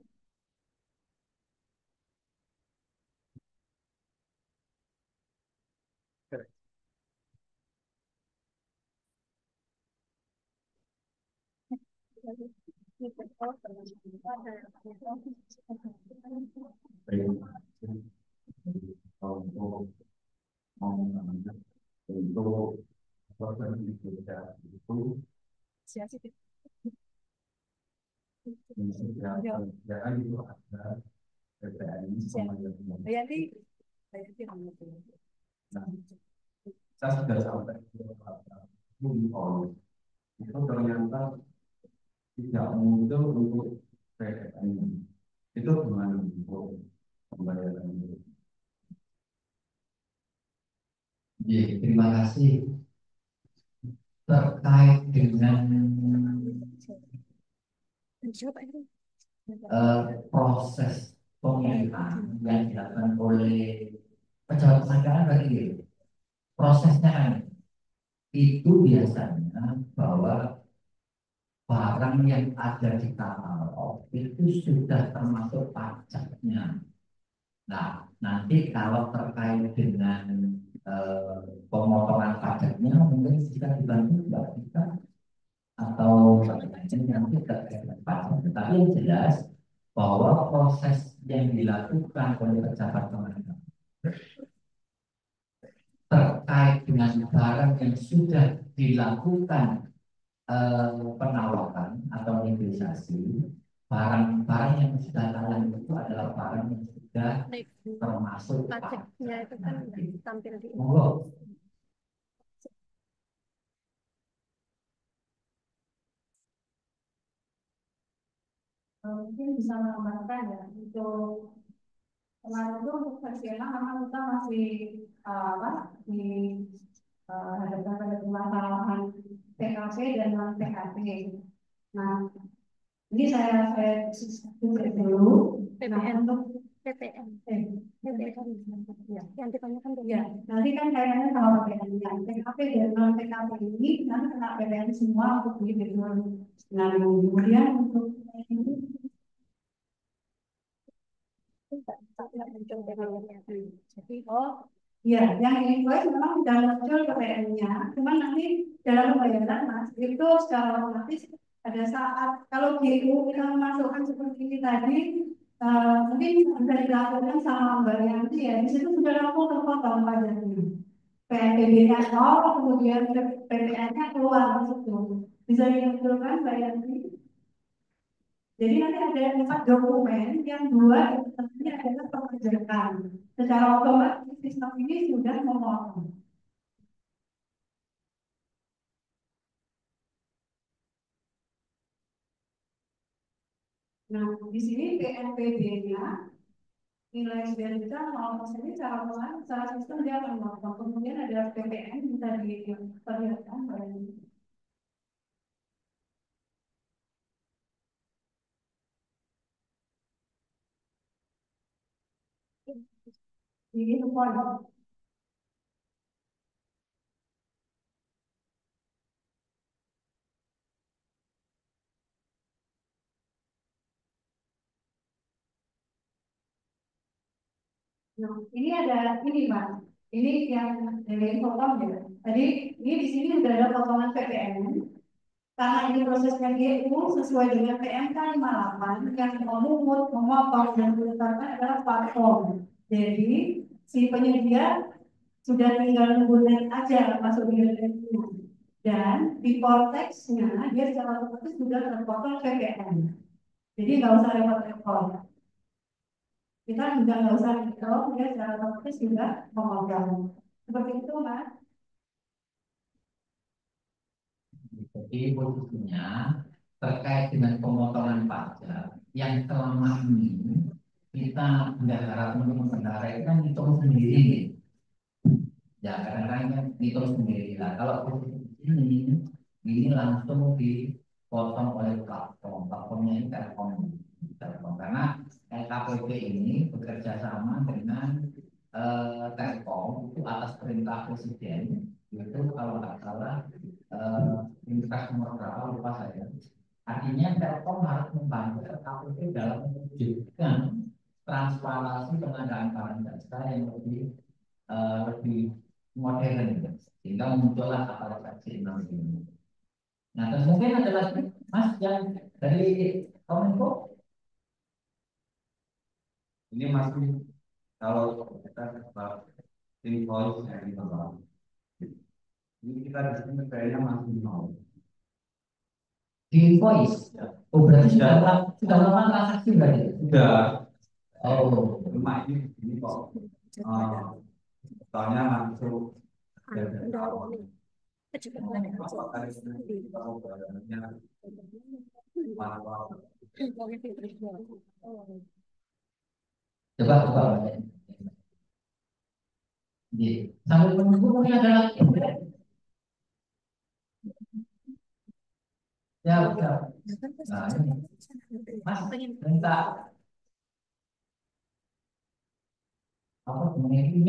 Untuk proses itu Siapa sih? yang kerjaan itu ada PPN sama yang Bayanti, Bayanti ngomong. nah, saya sudah sampai ke Bungkol itu ternyata tidak muncul untuk PPN itu gimana untuk pembayaran itu? Terima kasih. Terkait dengan Siapa itu? proses pemilihan yang dilakukan oleh pejabat negara bagi prosesnya kan itu biasanya bahwa barang yang ada di katalog itu sudah termasuk pajaknya. Nah, nanti kalau terkait dengan eh, pemotongan pajaknya mungkin bisa dibantu Mbak Vita atau nanti terkait dengan pajak. Tetapi yang jelas bahwa proses yang dilakukan oleh pejabat pemerintah terkait dengan barang yang sudah dilakukan penawaran atau negosiasi, barang-barang yang sudah layak itu adalah barang yang sudah termasuk pajaknya itu kan tampil di monggo. Mungkin bisa menambahkan ya untuk kemarin itu untuk versi memang kita masih apa di hadapkan pada permasalahan PKP dan non PKP. Nah, ini saya buka dulu. Nah, PPN, untuk PPN, eh, PPN, ya, yang ditanyakan ya, nanti kan kayaknya kalau PPN-nya PKP dan non PKP ini nanti kena PPN semua untuk di gedung. Nah, kemudian untuk ini tidak muncul PPN-nya. Jadi, ya, yang invoice memang sudah muncul PPN-nya, cuman nanti dalam pembayaran Mas, itu secara otomatis pada saat kalau GU kita memasukkan seperti ini tadi, mungkin bisa dilakukan sama Mbak Yanti ya, di situ sudah langsung terpotong pajaknya. PNBP-nya nol, kemudian PPN-nya keluar di situ. Bisa dimunculkan Mbak Yanti? Jadi nanti ada 4 dokumen, yang 2 itu tentunya adalah pekerjaan. Secara otomatis sistem ini sudah memotong. Nah, di sini PNPB-nya nilai sudah kita 0% ini secara otomatis, secara sistem dia akan memotong. Kemudian ada PPN bisa diperlihatkan pada ini. Ini semua. Nah, ini ada ini Pak. Ini yang dari potong ya. Tadi ini di sini sudah ada potongan PPN. Karena ini prosesnya GU sesuai dengan PMK 58 yang memungut, memotong dan menetapkan adalah platform. Jadi si penyedia sudah tinggal nunggu net aja masuk di rekeningnya. Dan di korteksnya dia secara otomatis sudah terpotong PPN. Jadi nggak usah repot-repot. Kita juga nggak usah hitung, dia secara otomatis juga memotong. Seperti itu, Mas. Jadi posisinya terkait dengan pemotongan pajak yang selama ini kita bendahara teman-teman bendahara itu kan hitung sendiri. Ya, kadang-kadang kan hitung sendiri. Nah, kalau posisi ini langsung dipotong oleh platform. Platformnya ini Telkom. Karena KPP ini bekerja sama dengan Telkom itu atas perintah Presiden. Itu kalau nggak salah perintah nomor berapa lupa saya. Artinya Telkom harus membantu LKPP dalam mewujudkan transparansi pengadaan barang jasa yang lebih modern, sehingga muncullah aplikasi ini. Nah, dan mungkin ada lagi Mas yang dari Kominfo. Ini masih kalau kita invoice dari bank, ini kita di sini kayaknya masih nol. Di invoice. Oh, berarti sudah melakukan transaksi berarti? Sudah. Oh, Cuma ini kok soalnya langsung dari awal. Apakah ini kalau barangnya manual? coba. Jadi, sambil menunggu mungkin ada lagi. Ya, udah. Nah, ini. Mas, minta apa ini?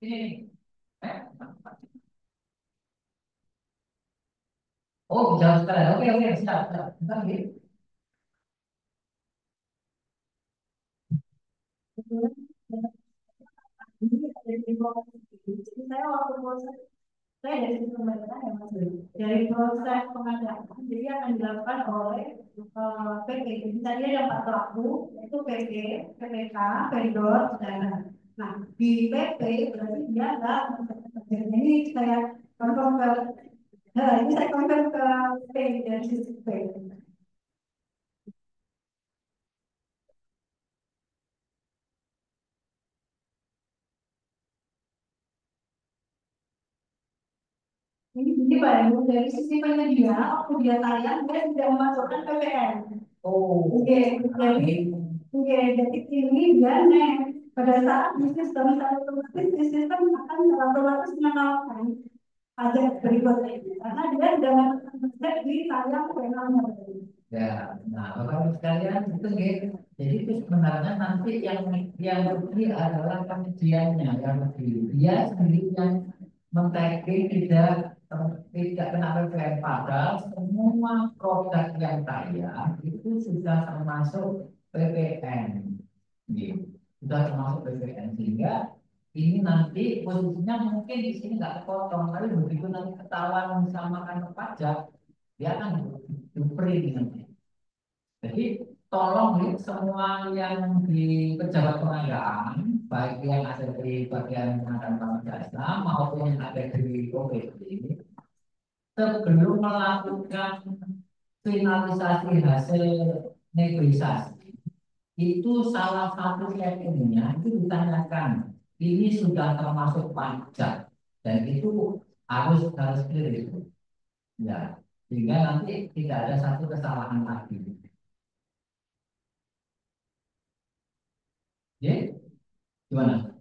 Ini. Oh, jauh sekali. Oke, siap. Bentar, gitu. Jadi saya waktu proses saya dari sisi pembayaran ya Mas dari proses pengadaan jadi akan dilakukan oleh PP. Jadi tadi ada 4 pelaku yaitu PP, PPK, vendor, saudara. Nah di PP berarti dia nggak ini saya confirm ke ini saya confirm ke P dari sisi P. Ini Pak Ibu, dari sisi penyedia, waktu dia tayang, dia tidak memasukkan PPN. Oh, Oke, jadi ini dia nih, pada saat di sistem secara otomatis, di sistem akan secara otomatis mengenalkan pajak berikutnya ini. Karena dia tidak memasukkan pajak di tayang pengenalnya. ya. Nah, Bapak-Ibu sekalian itu gitu. Jadi itu sebenarnya nanti yang rugi adalah penyediaannya yang rugi. Dia sendiri yang men-tagging tidak kena PPN, padahal semua produk yang tayang itu sudah termasuk PPN, gitu. Sudah termasuk PPN sehingga ini nanti posisinya mungkin di sini nggak kepotong, tapi begitu nanti ketahuan sama kantor pajak dia akan dupri nanti. Jadi tolong nih semua yang di pejabat pengadaan, baik yang ada di bagian pengadaan barang jasa maupun yang ada di OPD, sebelum melakukan finalisasi hasil negosiasi, itu salah satu settingnya itu ditanyakan, ini sudah termasuk pajak dan itu harus clear itu, ya, sehingga nanti tidak ada satu kesalahan lagi. Ya, gimana?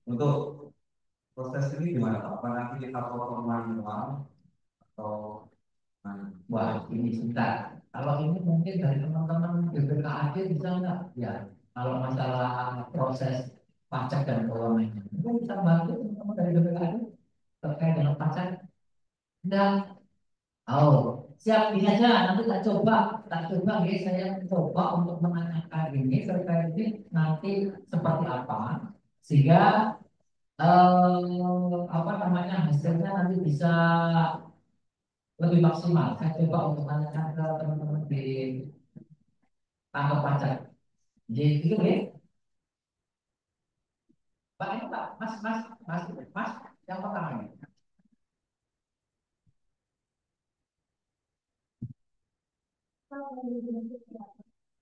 Untuk proses ini gimana Pak? Apa nanti kita potong manual atau Wah, ini sebentar. Kalau ini mungkin dari teman-teman BPKAD bisa nggak? Ya, kalau masalah proses pajak dan keuangannya, itu bisa bantu teman-teman dari BPKAD terkait dengan pajak. Dan, oh, siap ini aja. Nanti tak coba, guys. Saya coba untuk menanyakan ini terkait ini nanti seperti apa, sehingga apa namanya hasilnya nanti bisa lebih maksimal. Saya coba untuk menanyakan ke teman-teman di kantor pajak. Jadi itu ya. Pak ini Pak, Mas, yang pertama ini.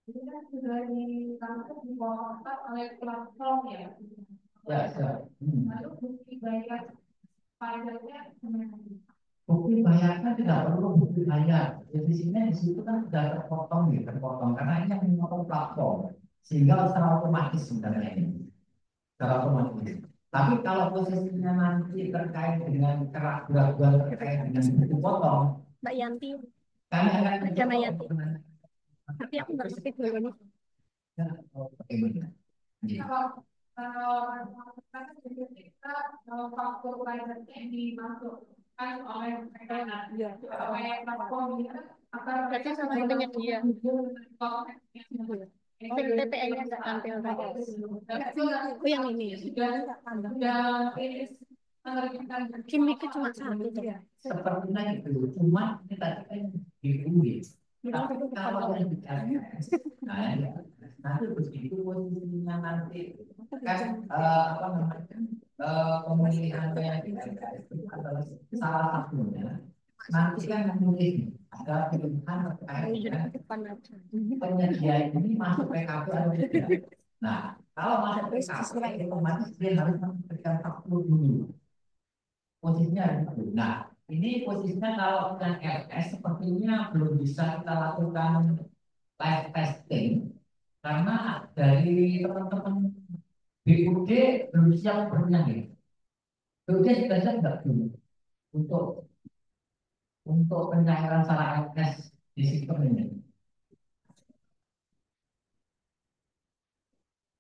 Ini kan sudah ditangkap di bawah oleh platform ya. Ya, siap. Lalu bukti bayar pajaknya gimana? Bukti bayarnya tidak perlu bukti bayar. Jadi di situ kan sudah terpotong karena ini yang memotong platform, sehingga secara otomatis sebenarnya ini, secara otomatis. Tapi kalau posisinya nanti terkait dengan keraguan terkait dengan bukti potong, Mbak Yanti, kami akan ada Mbak mencoba Yanti. untuk Tapi aku nggak ngerti dulu ini. bagaimana. Iya. Kalau Karena juga kita faktor lainnya yang dimasukkan oleh mereka Iya. oleh platform ini akan Berarti salah satunya dia. TPN-nya nggak tampil tadi. Oh yang ini ya. sudah ini menerbitkan Gimmicknya cuma satu tuh. Sepertinya itu, cuma ini tadi kan diulis. Tapi kalau yang bicara, nah, ya, nanti begitu posisinya nanti kan apa namanya pemilihannya itu adalah salah satunya. Nanti kan menulis ada pilihan terkait dengan Depan aja. penyedia ini masuk PKP atau tidak. Nah, kalau masuk PKP otomatis dia harus memberikan faktur dulu. Posisinya ada di situ. Nah, ini posisinya kalau yang RS sepertinya belum bisa kita lakukan live testing karena dari teman-teman BUD belum siap sepertinya nih. BUD sudah siap nggak belum untuk pencairan secara RS di sistem ini?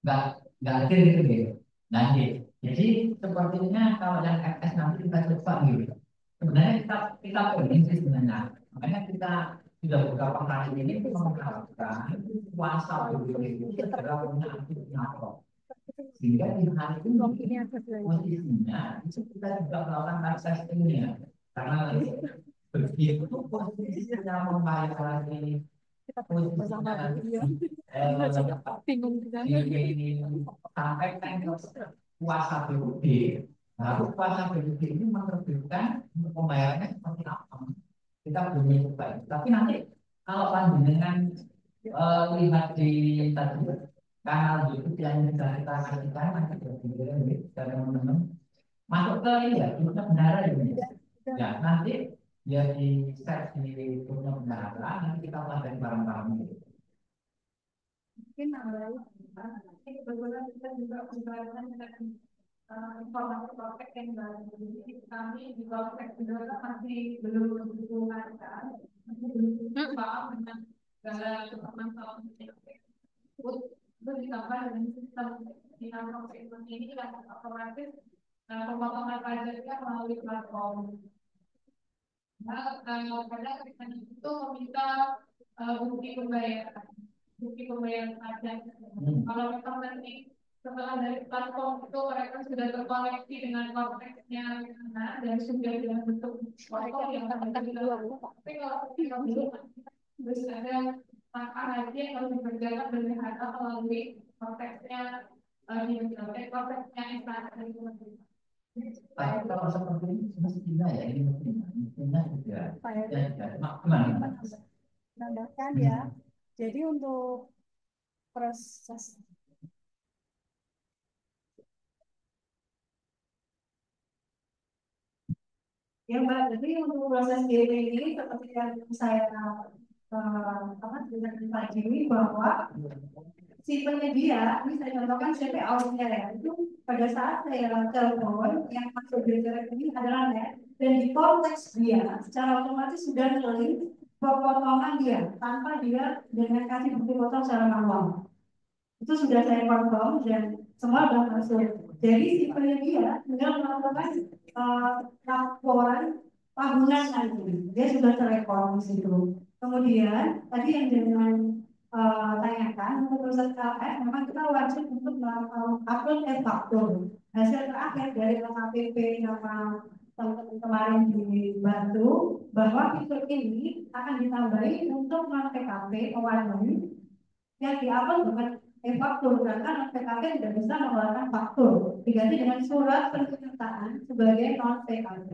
nggak nggak ada gitu gitu. Nanti, jadi sepertinya kalau yang FS nanti kita coba gitu. Sebenarnya kita pengen sih sebenarnya. Makanya kita sudah beberapa kali ini mengharapkan kuasa begitu itu segera punya aktifnya apa. Sehingga di hari ini posisinya itu kita juga melakukan live testingnya. Karena begitu posisinya membayar lagi posisinya Bingung juga. ini sampai kan kuasa BUD. Lalu kuasa BUD ini menerbitkan pembayarannya seperti apa? Kita belum coba. Tapi nanti kalau panjenengan lihat di tadi kanal YouTube yang sudah kita kasihkan nanti dari teman-teman masuk ke ini ya, YouTube Bendahara ini. Ya nanti ya di share di YouTube Bendahara nanti kita pelajari bareng-bareng gitu. mungkin kebetulan kita juga membahaskan dengan informasi prospek yang baru. Jadi kami di prospek juga masih belum begitu lancar, masih belum paham dengan segala permasalahan tersebut. Itu ditambah dengan sistem di prospek ini yang otomatis pemotongan pajaknya melalui platform. Nah, pada ketika itu meminta bukti pembayaran. Bukti pembayaran pajak. Kalau memang nanti setelah dari platform itu mereka sudah terkoneksi dengan konteksnya dan sudah dalam bentuk foto yang tapi kalau kita terus ada langkah lagi yang harus dikerjakan dan dihadap melalui konteksnya di konteksnya instansi itu. Tapi kalau seperti ini semestinya ya ini mestinya juga gimana? Tambahkan ya. Jadi untuk proses Ya Mbak, jadi untuk proses DP ini seperti yang saya tadi bahwa si penyedia, ini saya contohkan CP awalnya ya, itu pada saat saya telepon yang masuk di ini adalah net dan di konteks dia secara otomatis sudah terlink pemotongan dia tanpa dia dengan kasih bukti potong secara manual. Itu sudah saya confirm dan semua sudah masuk. Jadi si penyedia tinggal melakukan laporan tahunan nanti. Dia sudah terekam di situ. Kemudian tadi yang dengan tanyakan untuk perusahaan KLF memang kita wajib untuk melakukan upload faktur. Hasil terakhir dari LKPP sama teman-teman kemarin dibantu bahwa fitur ini akan ditambahi untuk non-PKP awareness yang diupload dengan faktur karena PKP tidak bisa mengeluarkan faktur diganti dengan surat pernyataan sebagai non PKP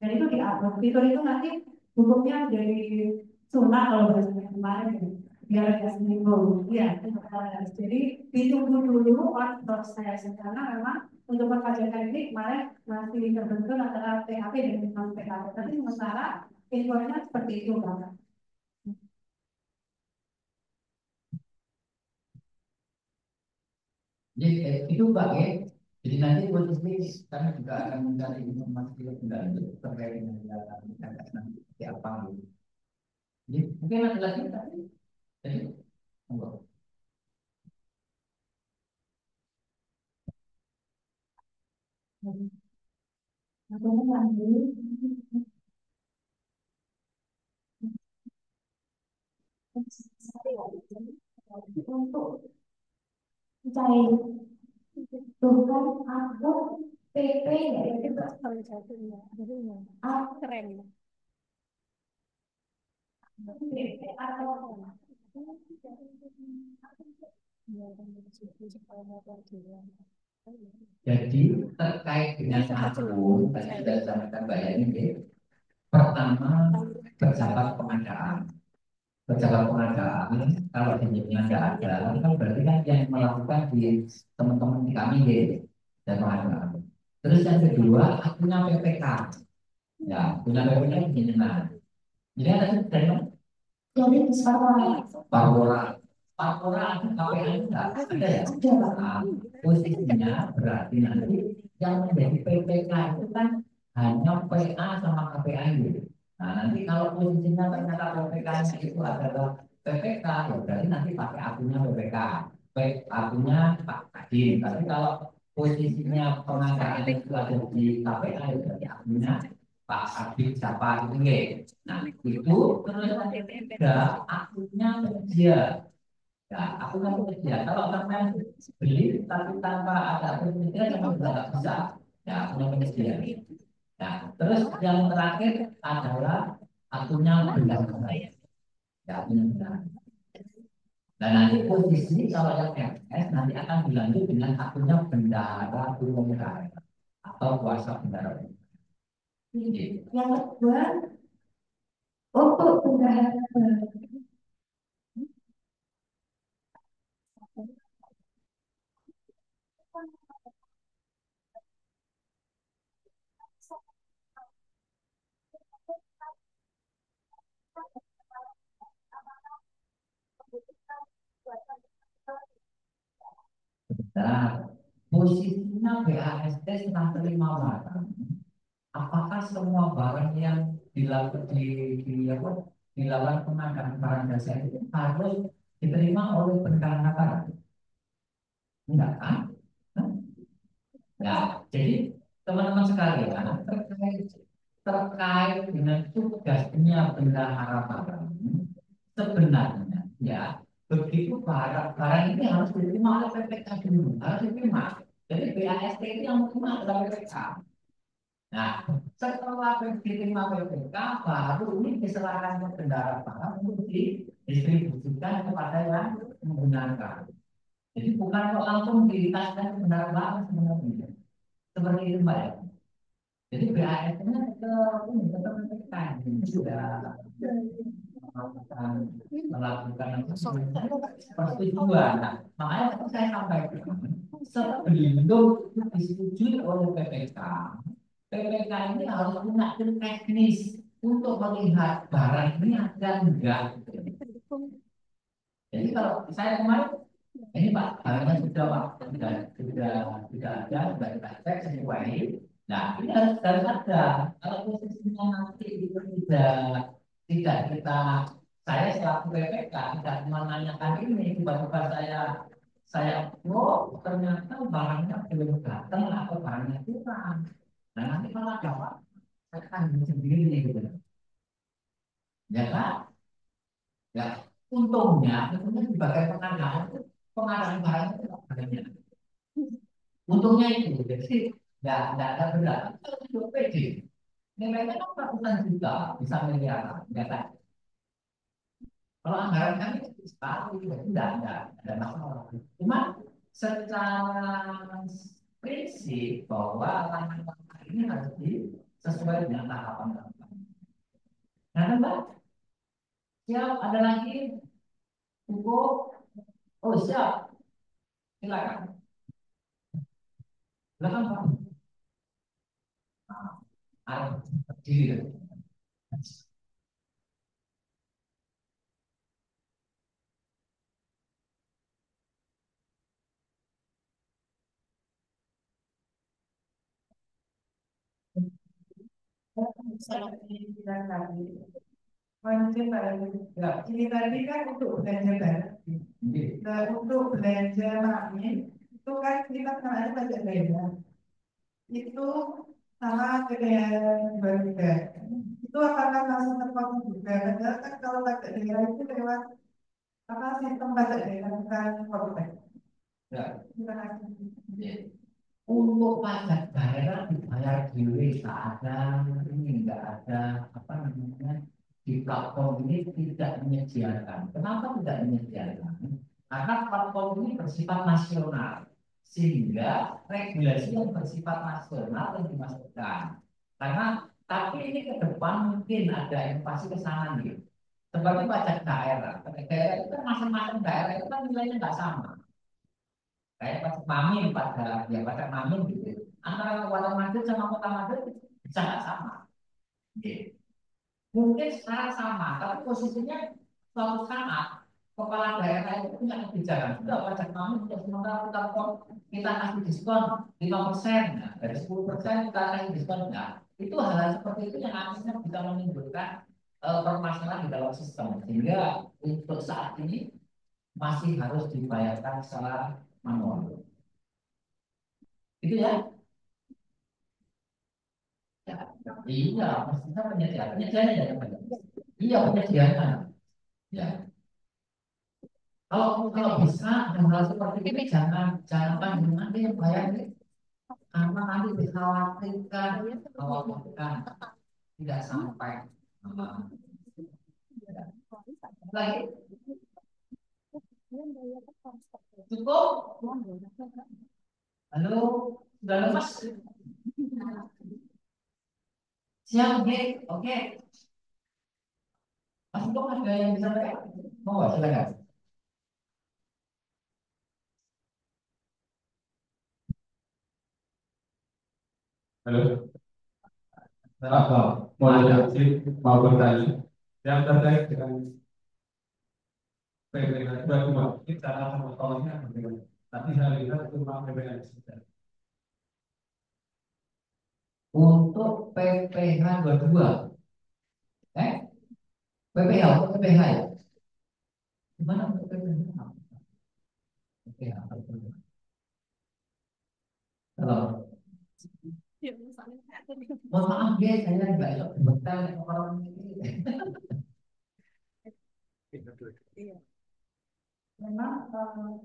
dan itu diupload. Fitur itu nanti hukumnya dari sunnah kalau bahasanya kemarin biar agak seminggu ya. Jadi ditunggu dulu on proses karena memang untuk perpajakan ini kemarin masih terbentur antara PKP dan non PKP tapi sementara infonya seperti itu Pak. Jadi itu Pak ya. Jadi nanti posisi kami juga akan mencari informasi lebih lanjut terkait dengan data nanti seperti apa gitu. Jadi mungkin ada lagi tadi. Jadi, Aku mengambil untuk mencari bukan aku PP ya Itu itu salah satunya. Jadinya aku keren. PP atau Ya, kan itu sekolah motor juga. Jadi terkait dengan Sempat akun, celupin tadi sudah cewek. disampaikan Mbak Yani, ya. Pertama, pejabat pengadaan. Pejabat pengadaan, kalau izinnya nggak ada, kan berarti kan yang melakukan di teman-teman di kami ya, dan pengadaan. Terus yang kedua, akunnya PPK. Ya, punya PPK begini. Nah, jadi ada dari jadi sekarang Papua. Papua ada KPA enggak? Ada ya? ada Nah, posisinya berarti nanti yang menjadi PPK itu kan hanya PA sama KPA gitu. Nah, nanti kalau posisinya ternyata PPK-nya itu adalah PPK, ya berarti nanti pakai akunnya PPK. Akunnya Pak Kadin. Tapi kalau posisinya pengadaan itu ada di KPA, ya berarti akunnya Pak Kadin siapa itu nggih. Nah, itu terus yang ketiga akunnya media. Ya, akunnya media. Kalau sampai beli tapi tanpa ada akun media, memang sudah nggak bisa. Ya, akunnya media. Nah, terus yang terakhir adalah akunnya bendahara. Ya, akunnya bendahara. Dan nanti posisi kalau yang MS nanti akan dilanjut dengan akunnya bendahara gunung raya atau kuasa bendahara. yang kedua untuk bendahara Nah, posisinya BAST setelah terima barang. Apakah semua barang yang dilakukan pengadaan barang jasa itu harus diterima oleh penerima barang? Enggak kan? Nah, jadi teman-teman sekalian terkait dengan tugasnya bendahara barang sebenarnya ya begitu barang ini harus diterima oleh PPK dulu harus diterima. Jadi BAST itu yang menerima adalah PPK. Nah, setelah diterima PPK, baru ini diserahkan ke kendaraan barang untuk didistribusikan kepada yang menggunakan. Jadi bukan kok langsung ditaskan ke kendaraan barang sebenarnya. Seperti itu Mbak ya. Jadi BAS-nya ke ini tetap PPK sudah melakukan persetujuan. Nah, makanya tadi saya sampaikan sebelum disetujui oleh PPK, PPK ini harus punya tim teknis untuk melihat barang ini ada enggak. Jadi kalau saya kemarin ini Pak, barangnya sudah ada, sudah kita cek sesuai. Nah, ini harus ada. Kalau posisinya nanti itu tidak kita, saya selaku PPK tidak menanyakan ini, tiba-tiba saya oh ternyata barangnya belum datang atau barangnya kurang. Nah, nanti malah dapat saya tanggung sendiri gitu. Ya kan? Ya, untungnya sebagai pengadaan barang itu tidak banyak. Untungnya itu, jadi nggak ada berat. Kalau itu pede, nilainya kan ratusan juta, bisa miliaran, ya kan? Kalau anggaran kami sekali, ya tidak ada masalah. Cuma secara prinsip bahwa langkah-langkah ini harus sesuai dengan tahapan-tahapan. Nah, Mbak, siap ada lagi buku? Oh siap, silakan. Silakan Pak. Ada berdiri. Ini tadi kan untuk belanja barang. Nah, untuk belanja maknya itu kan kita kan ada pajak daerah. itu sama PPN 23 itu apakah masih terpaku juga? Padahal kan kalau pajak daerah itu lewat apa sistem pajak daerah bukan korban. Ya. Terima kasih. Ya. Untuk pajak daerah dibayar dulu tak ada ini nggak ada apa namanya di platform ini tidak menyediakan. Kenapa tidak menyediakan? Karena platform ini bersifat nasional sehingga regulasi yang bersifat nasional yang dimasukkan. Karena tapi ini ke depan mungkin ada inovasi ke sana nih. Sebagai pajak daerah itu kan masing-masing daerah itu kan nilainya nggak sama. Kayak pajak mamin pada ya pajak mamin gitu. Antara Kabupaten Madrid sama Kota Madrid bisa nggak sama. Gitu. Mungkin secara sama, tapi posisinya suatu saat kepala daerah itu punya kebijakan. Sudah pajak mamin untuk sementara kita kasih diskon 5%, nah, dari 10% kita kasih diskon. Nah, itu hal-hal seperti itu yang akhirnya bisa menimbulkan permasalahan di dalam sistem. Sehingga untuk saat ini masih harus dibayarkan secara manual. Itu ya. Ya, iya, maksudnya penyediaannya ya, iya penyediaan. Ya, kalau bisa hal seperti ini jangan nanti yang bayar nih, karena nanti dikhawatirkan tidak sampai lagi cukup. Halo, sudah lepas. Siap, oke. Mas Untung ada yang bisa saya? Mau nggak silakan. Halo, apa mau reaksi mau bertanya yang terkait dengan PPN 22 ini cara pengetahuannya bagaimana? Tapi saya lihat itu memang PPN saja. Untuk PPH 22, PPH atau PPH ya? Gimana untuk PPH? PPH. Halo. Ya, misalnya. Mohon maaf ya, saya nggak bisa berbekal orang ini. Iya. Memang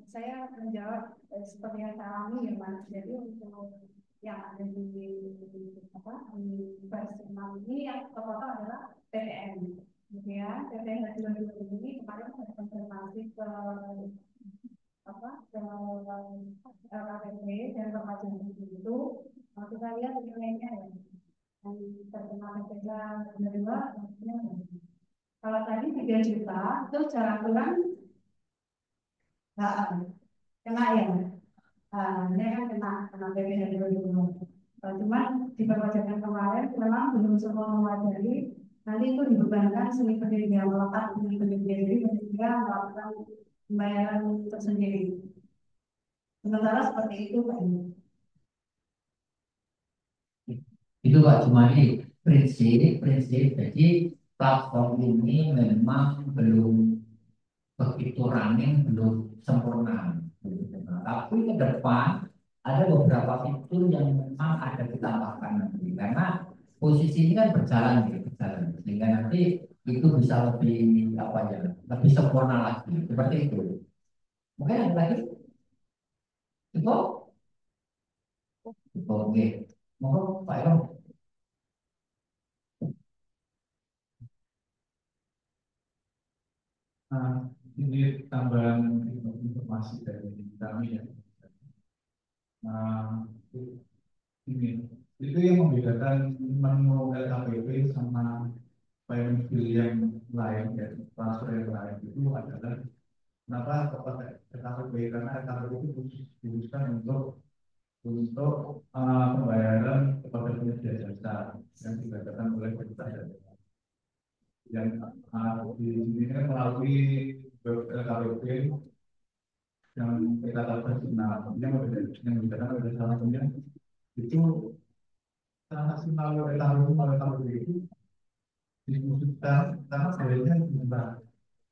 saya menjawab seperti yang saya alami ya Mas. Jadi untuk yang ada di apa di versi 6 ini yang terfoto adalah PTN, gitu ya. PTN 22 ini kemarin saya konfirmasi ke apa ke KPP dan perwakilan itu kita lihat nilainya ya yang terkena PPK kedua maksudnya kalau tadi 3 juta itu secara aturan nggak kena ya. Ini kan kena PPh 2020. Cuman di perpajakan kemarin memang belum semua mewajari nanti itu dibebankan seni pekerja yang melekat seni pekerja jadi pekerja melakukan pembayaran tersendiri. Sementara seperti itu Pak. Itu Pak Jumadi, prinsip. Jadi platform ini memang belum begitu running, belum sempurna. Tapi ke depan ada beberapa fitur yang memang ada ditambahkan nanti. Karena posisi ini kan berjalan, sehingga nanti itu bisa lebih apa ya, lebih sempurna lagi. Seperti itu. Mungkin ada lagi? Cukup? Oke. Mohon Pak Eko. Nah, ini tambahan informasi dari kami ya. Nah, ini itu yang membedakan menu LKPP sama payment bill yang lain ya, transfer yang lain itu adalah kenapa kepada LKPP karena LKPP itu dikhususkan untuk pembayaran kepada penyedia jasa yang dibacakan oleh pemerintah daerah. Yang di sini kan melalui LKPP yang kita dapat yang membedakan pada salah satunya itu transaksi melalui LKPP itu dikhususkan karena biayanya murah.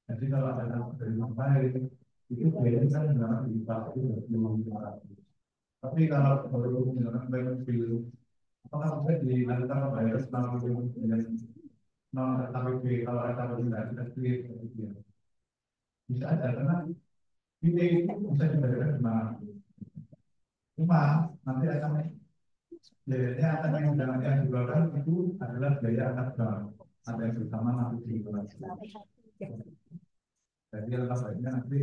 Jadi kalau ada dari mobile itu biayanya kan memang di 4.500. Tapi kalau baru menggunakan by mobil, apakah bisa dilakukan pembayaran melalui mobil yang non RKPP? Kalau RKPP tidak ada duit, gitu ya. Bisa aja karena biaya itu bisa dibayarkan di mana. Cuma nanti biayanya akan yang dikeluarkan itu adalah biaya atas bank. Ada yang bersama nanti dikeluarkan. Jadi alangkah baiknya nanti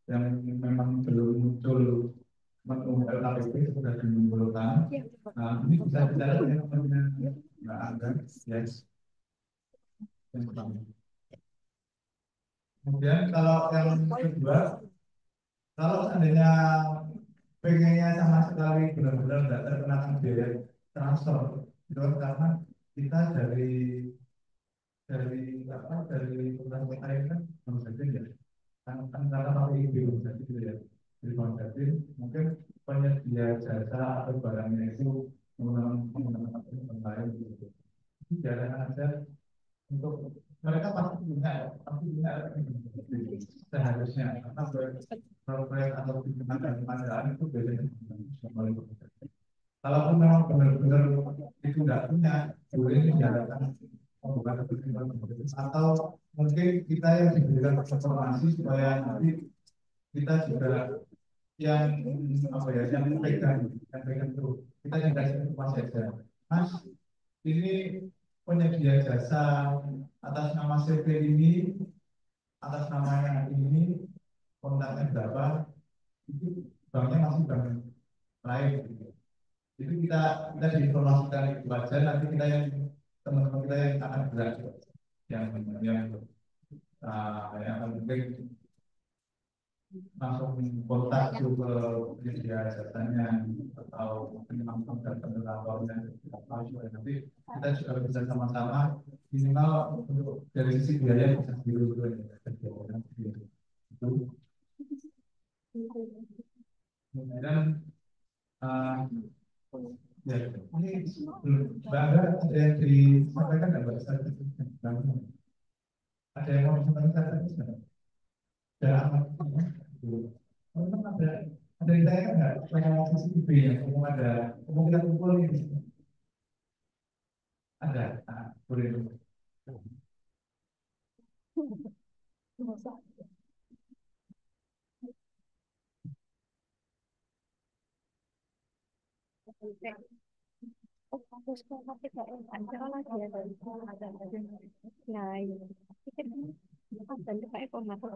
yang memang belum muncul menu LKPP sudah dimunculkan. Ini bisa bicara yang namanya nggak ada, yes. Yang pertama. Kemudian kalau yang kedua, kalau seandainya pengennya sama sekali benar-benar tidak terkenakan biaya transfer, itu karena kita dari perusahaan kota ini kan menghasilkan ya kan karena pakai ibu jadi gitu ya di menghasilkan mungkin penyedia jasa atau barangnya itu menggunakan lain gitu itu jarang aja untuk mereka pasti punya seharusnya karena proyek atau digunakan pengadaan itu biasanya kalaupun memang benar-benar itu tidak punya boleh dijalankan bukan atau mungkin kita yang diberikan informasi supaya nanti kita juga yang apa ya yang pegang terus kita juga informasi saja Mas ini penyedia jasa atas nama CV ini atas namanya ini kontaknya berapa itu banknya masih bank lain gitu. Itu kita diinformasikan itu aja nanti kita yang teman-teman kita yang akan gerak yang akan mungkin langsung kontak ke penyedia jasanya atau mungkin langsung datang ke kantornya nanti kita juga bisa sama-sama minimal untuk dari sisi biaya bisa dulu itu kemudian ya ini bangga ada yang disampaikan nggak Mbak? Ada yang mau disampaikan ada amat ada yang saya nggak pengen CCTV ya ada kemungkinan kumpul ini ada boleh Oh, bagus kok, tapi kayak ada lagi ya dari ada. Nah, iya. Pikir dan kayak formator.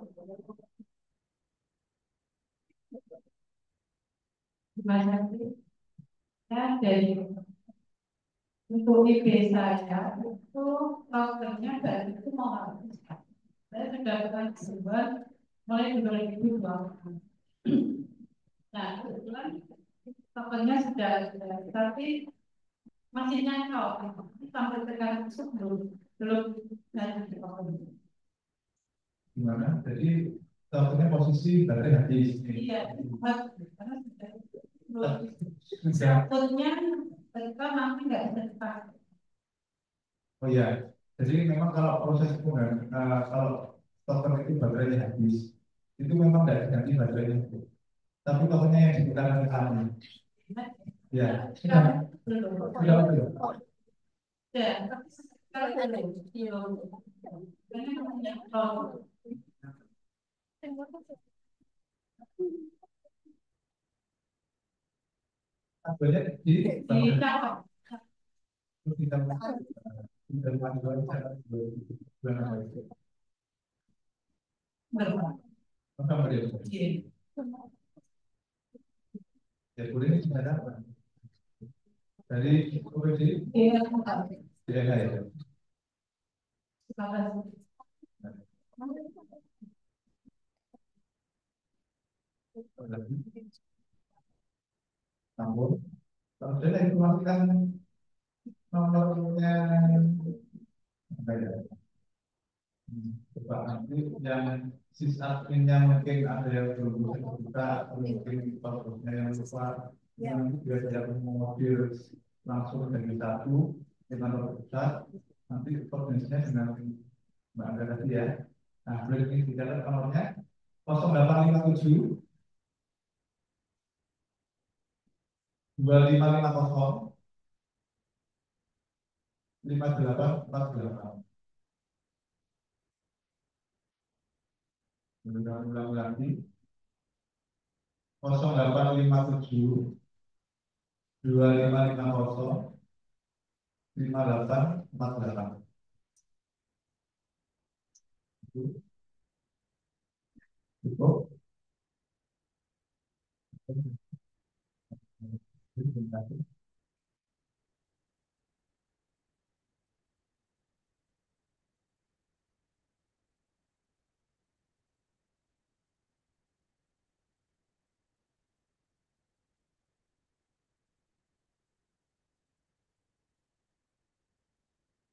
Gimana sih? Ya, dari untuk IB saya itu programnya dari itu mau habis. Saya sudah kewajiban mulai 2020. Nah, kebetulan tokennya sudah ada, tapi masih nyangkau sampai sekarang itu belum dari token. Gimana? Jadi tokennya posisi berarti hati Iya, karena sudah outputnya mereka nanti nggak bisa dipakai. Oh iya, jadi memang kalau proses kalau token itu baterainya habis, itu memang tidak diganti baterainya, tapi tokennya yang digunakan ke sana. Ya, sudah belum. Ya, tapi kalau ada Kabelnya di cakap. kita ya boleh ini sudah dapat dari OPD ya namun kalau saya informasikan nomornya apa ya coba nanti yang adminnya mungkin ada yang belum buka atau mungkin passwordnya yang lupa nanti juga tidak mau mobil langsung dari satu dengan nomor pusat nanti koordinasinya dengan Mbak Angga tadi ya nah boleh dicatat nomornya 0857 2550 5848. Ulang lagi 0857 2550 5848. Cukup.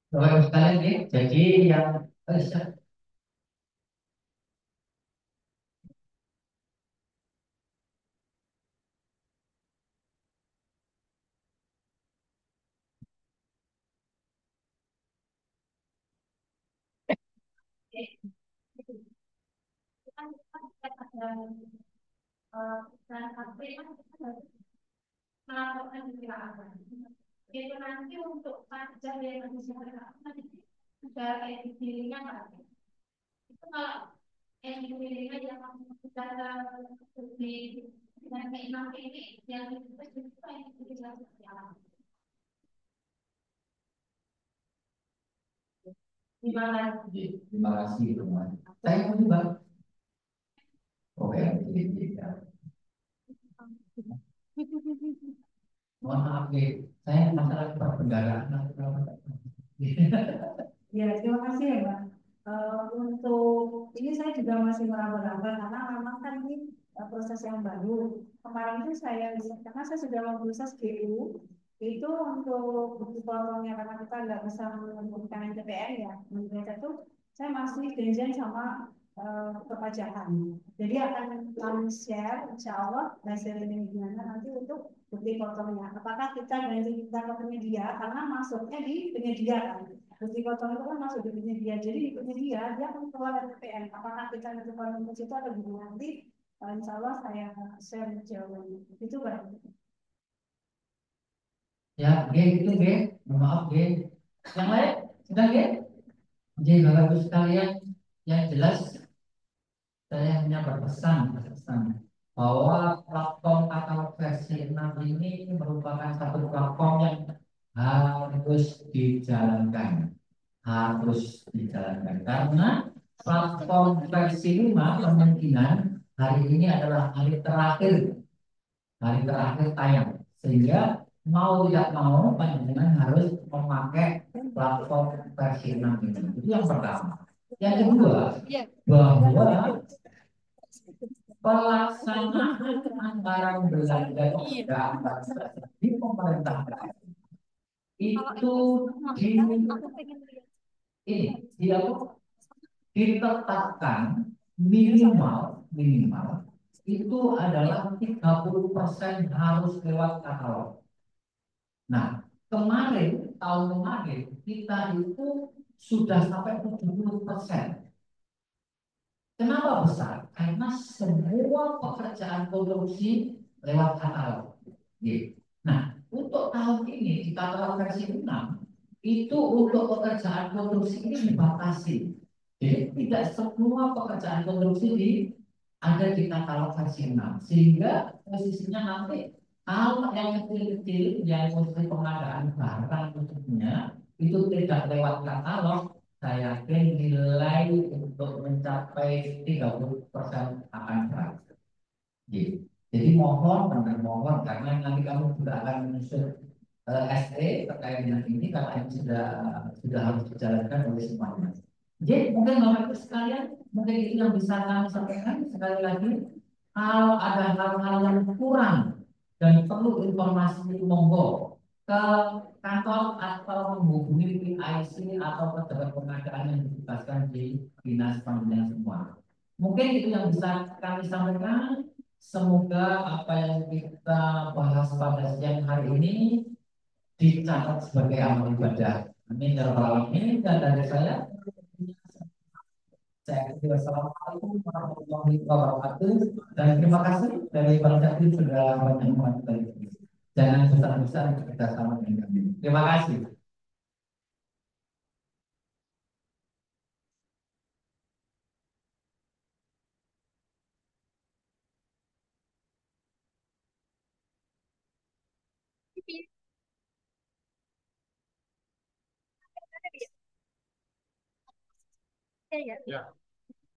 Bapak Ibu sekalian ya, jadi yang melakukan perkiraan. Itu nanti untuk pajak yang bisa nanti ada edisinya nggak? Itu kalau edisinya yang secara di dan enam ini yang itu yang dijelaskan. terima kasih teman. Saya mau juga. Oke, ya. Mohon maaf ya, saya masalah perbendaharaan. Ya, terima kasih ya, Mbak. Untuk ini saya juga masih meraba-raba karena memang kan ini proses yang baru. Kemarin itu karena saya sudah memproses GU, itu untuk bukti potongnya karena kita nggak bisa menemukan TPN ya, menurut saya itu saya masih janjian sama perpajakan. Jadi akan kami share, insya Allah hasil ini gimana nanti untuk bukti potongnya. Apakah kita ganti kita ke penyedia karena masuknya di penyedia kan? Bukti potong itu kan masuk di penyedia. Jadi di penyedia dia akan keluar TPN. Apakah kita nanti kalau ke situ atau gimana nanti? Insya Allah saya share jawabannya. Itu kan? Ya, gitu maaf yang lain sudah jadi Bapak Ibu sekalian, yang jelas saya hanya berpesan bahwa platform katalog versi 6 ini merupakan satu platform yang harus dijalankan karena platform versi 5 kemungkinan hari ini adalah hari terakhir tayang, sehingga mau tidak mau panjenengan harus memakai platform versi 6 ini. Itu yang pertama. Yang kedua, bahwa pelaksanaan anggaran belanja di pemerintah itu ditetapkan minimal itu adalah 30% harus lewat katalog. Nah, tahun kemarin kita itu sudah sampai 70%. Kenapa besar? Karena semua pekerjaan produksi lewat katalog. Nah, untuk tahun ini di katalog versi 6 itu untuk pekerjaan produksi ini dibatasi. Jadi tidak semua pekerjaan produksi ada di katalog versi 6, sehingga posisinya nanti kalau yang kecil-kecil yang posisi pengadaan barang khususnya itu tidak lewat katalog, saya yakin nilai untuk mencapai 30% akan berat. Jadi mohon karena nanti kamu juga akan menyusun SE terkait dengan ini karena ini sudah harus dijalankan oleh semuanya. Jadi mungkin Bapak Ibu sekalian, mungkin itu yang bisa kami sampaikan. Sekali lagi, kalau ada hal-hal yang kurang dan perlu informasi, monggo ke kantor atau menghubungi PIC atau pejabat pengadaan yang ditugaskan di dinas pembinaan semua. Mungkin itu yang bisa kami sampaikan. Semoga apa yang kita bahas pada siang hari ini dicatat sebagai amal ibadah. Amin ya rabbal alamin. Dan dari saya kira assalamualaikum warahmatullahi wabarakatuh, dan terima kasih dari Bang Syafri sudah banyak membantu. Jangan besar-besar bekerja sama dengan kami. Terima kasih. Iya, ya. Ya.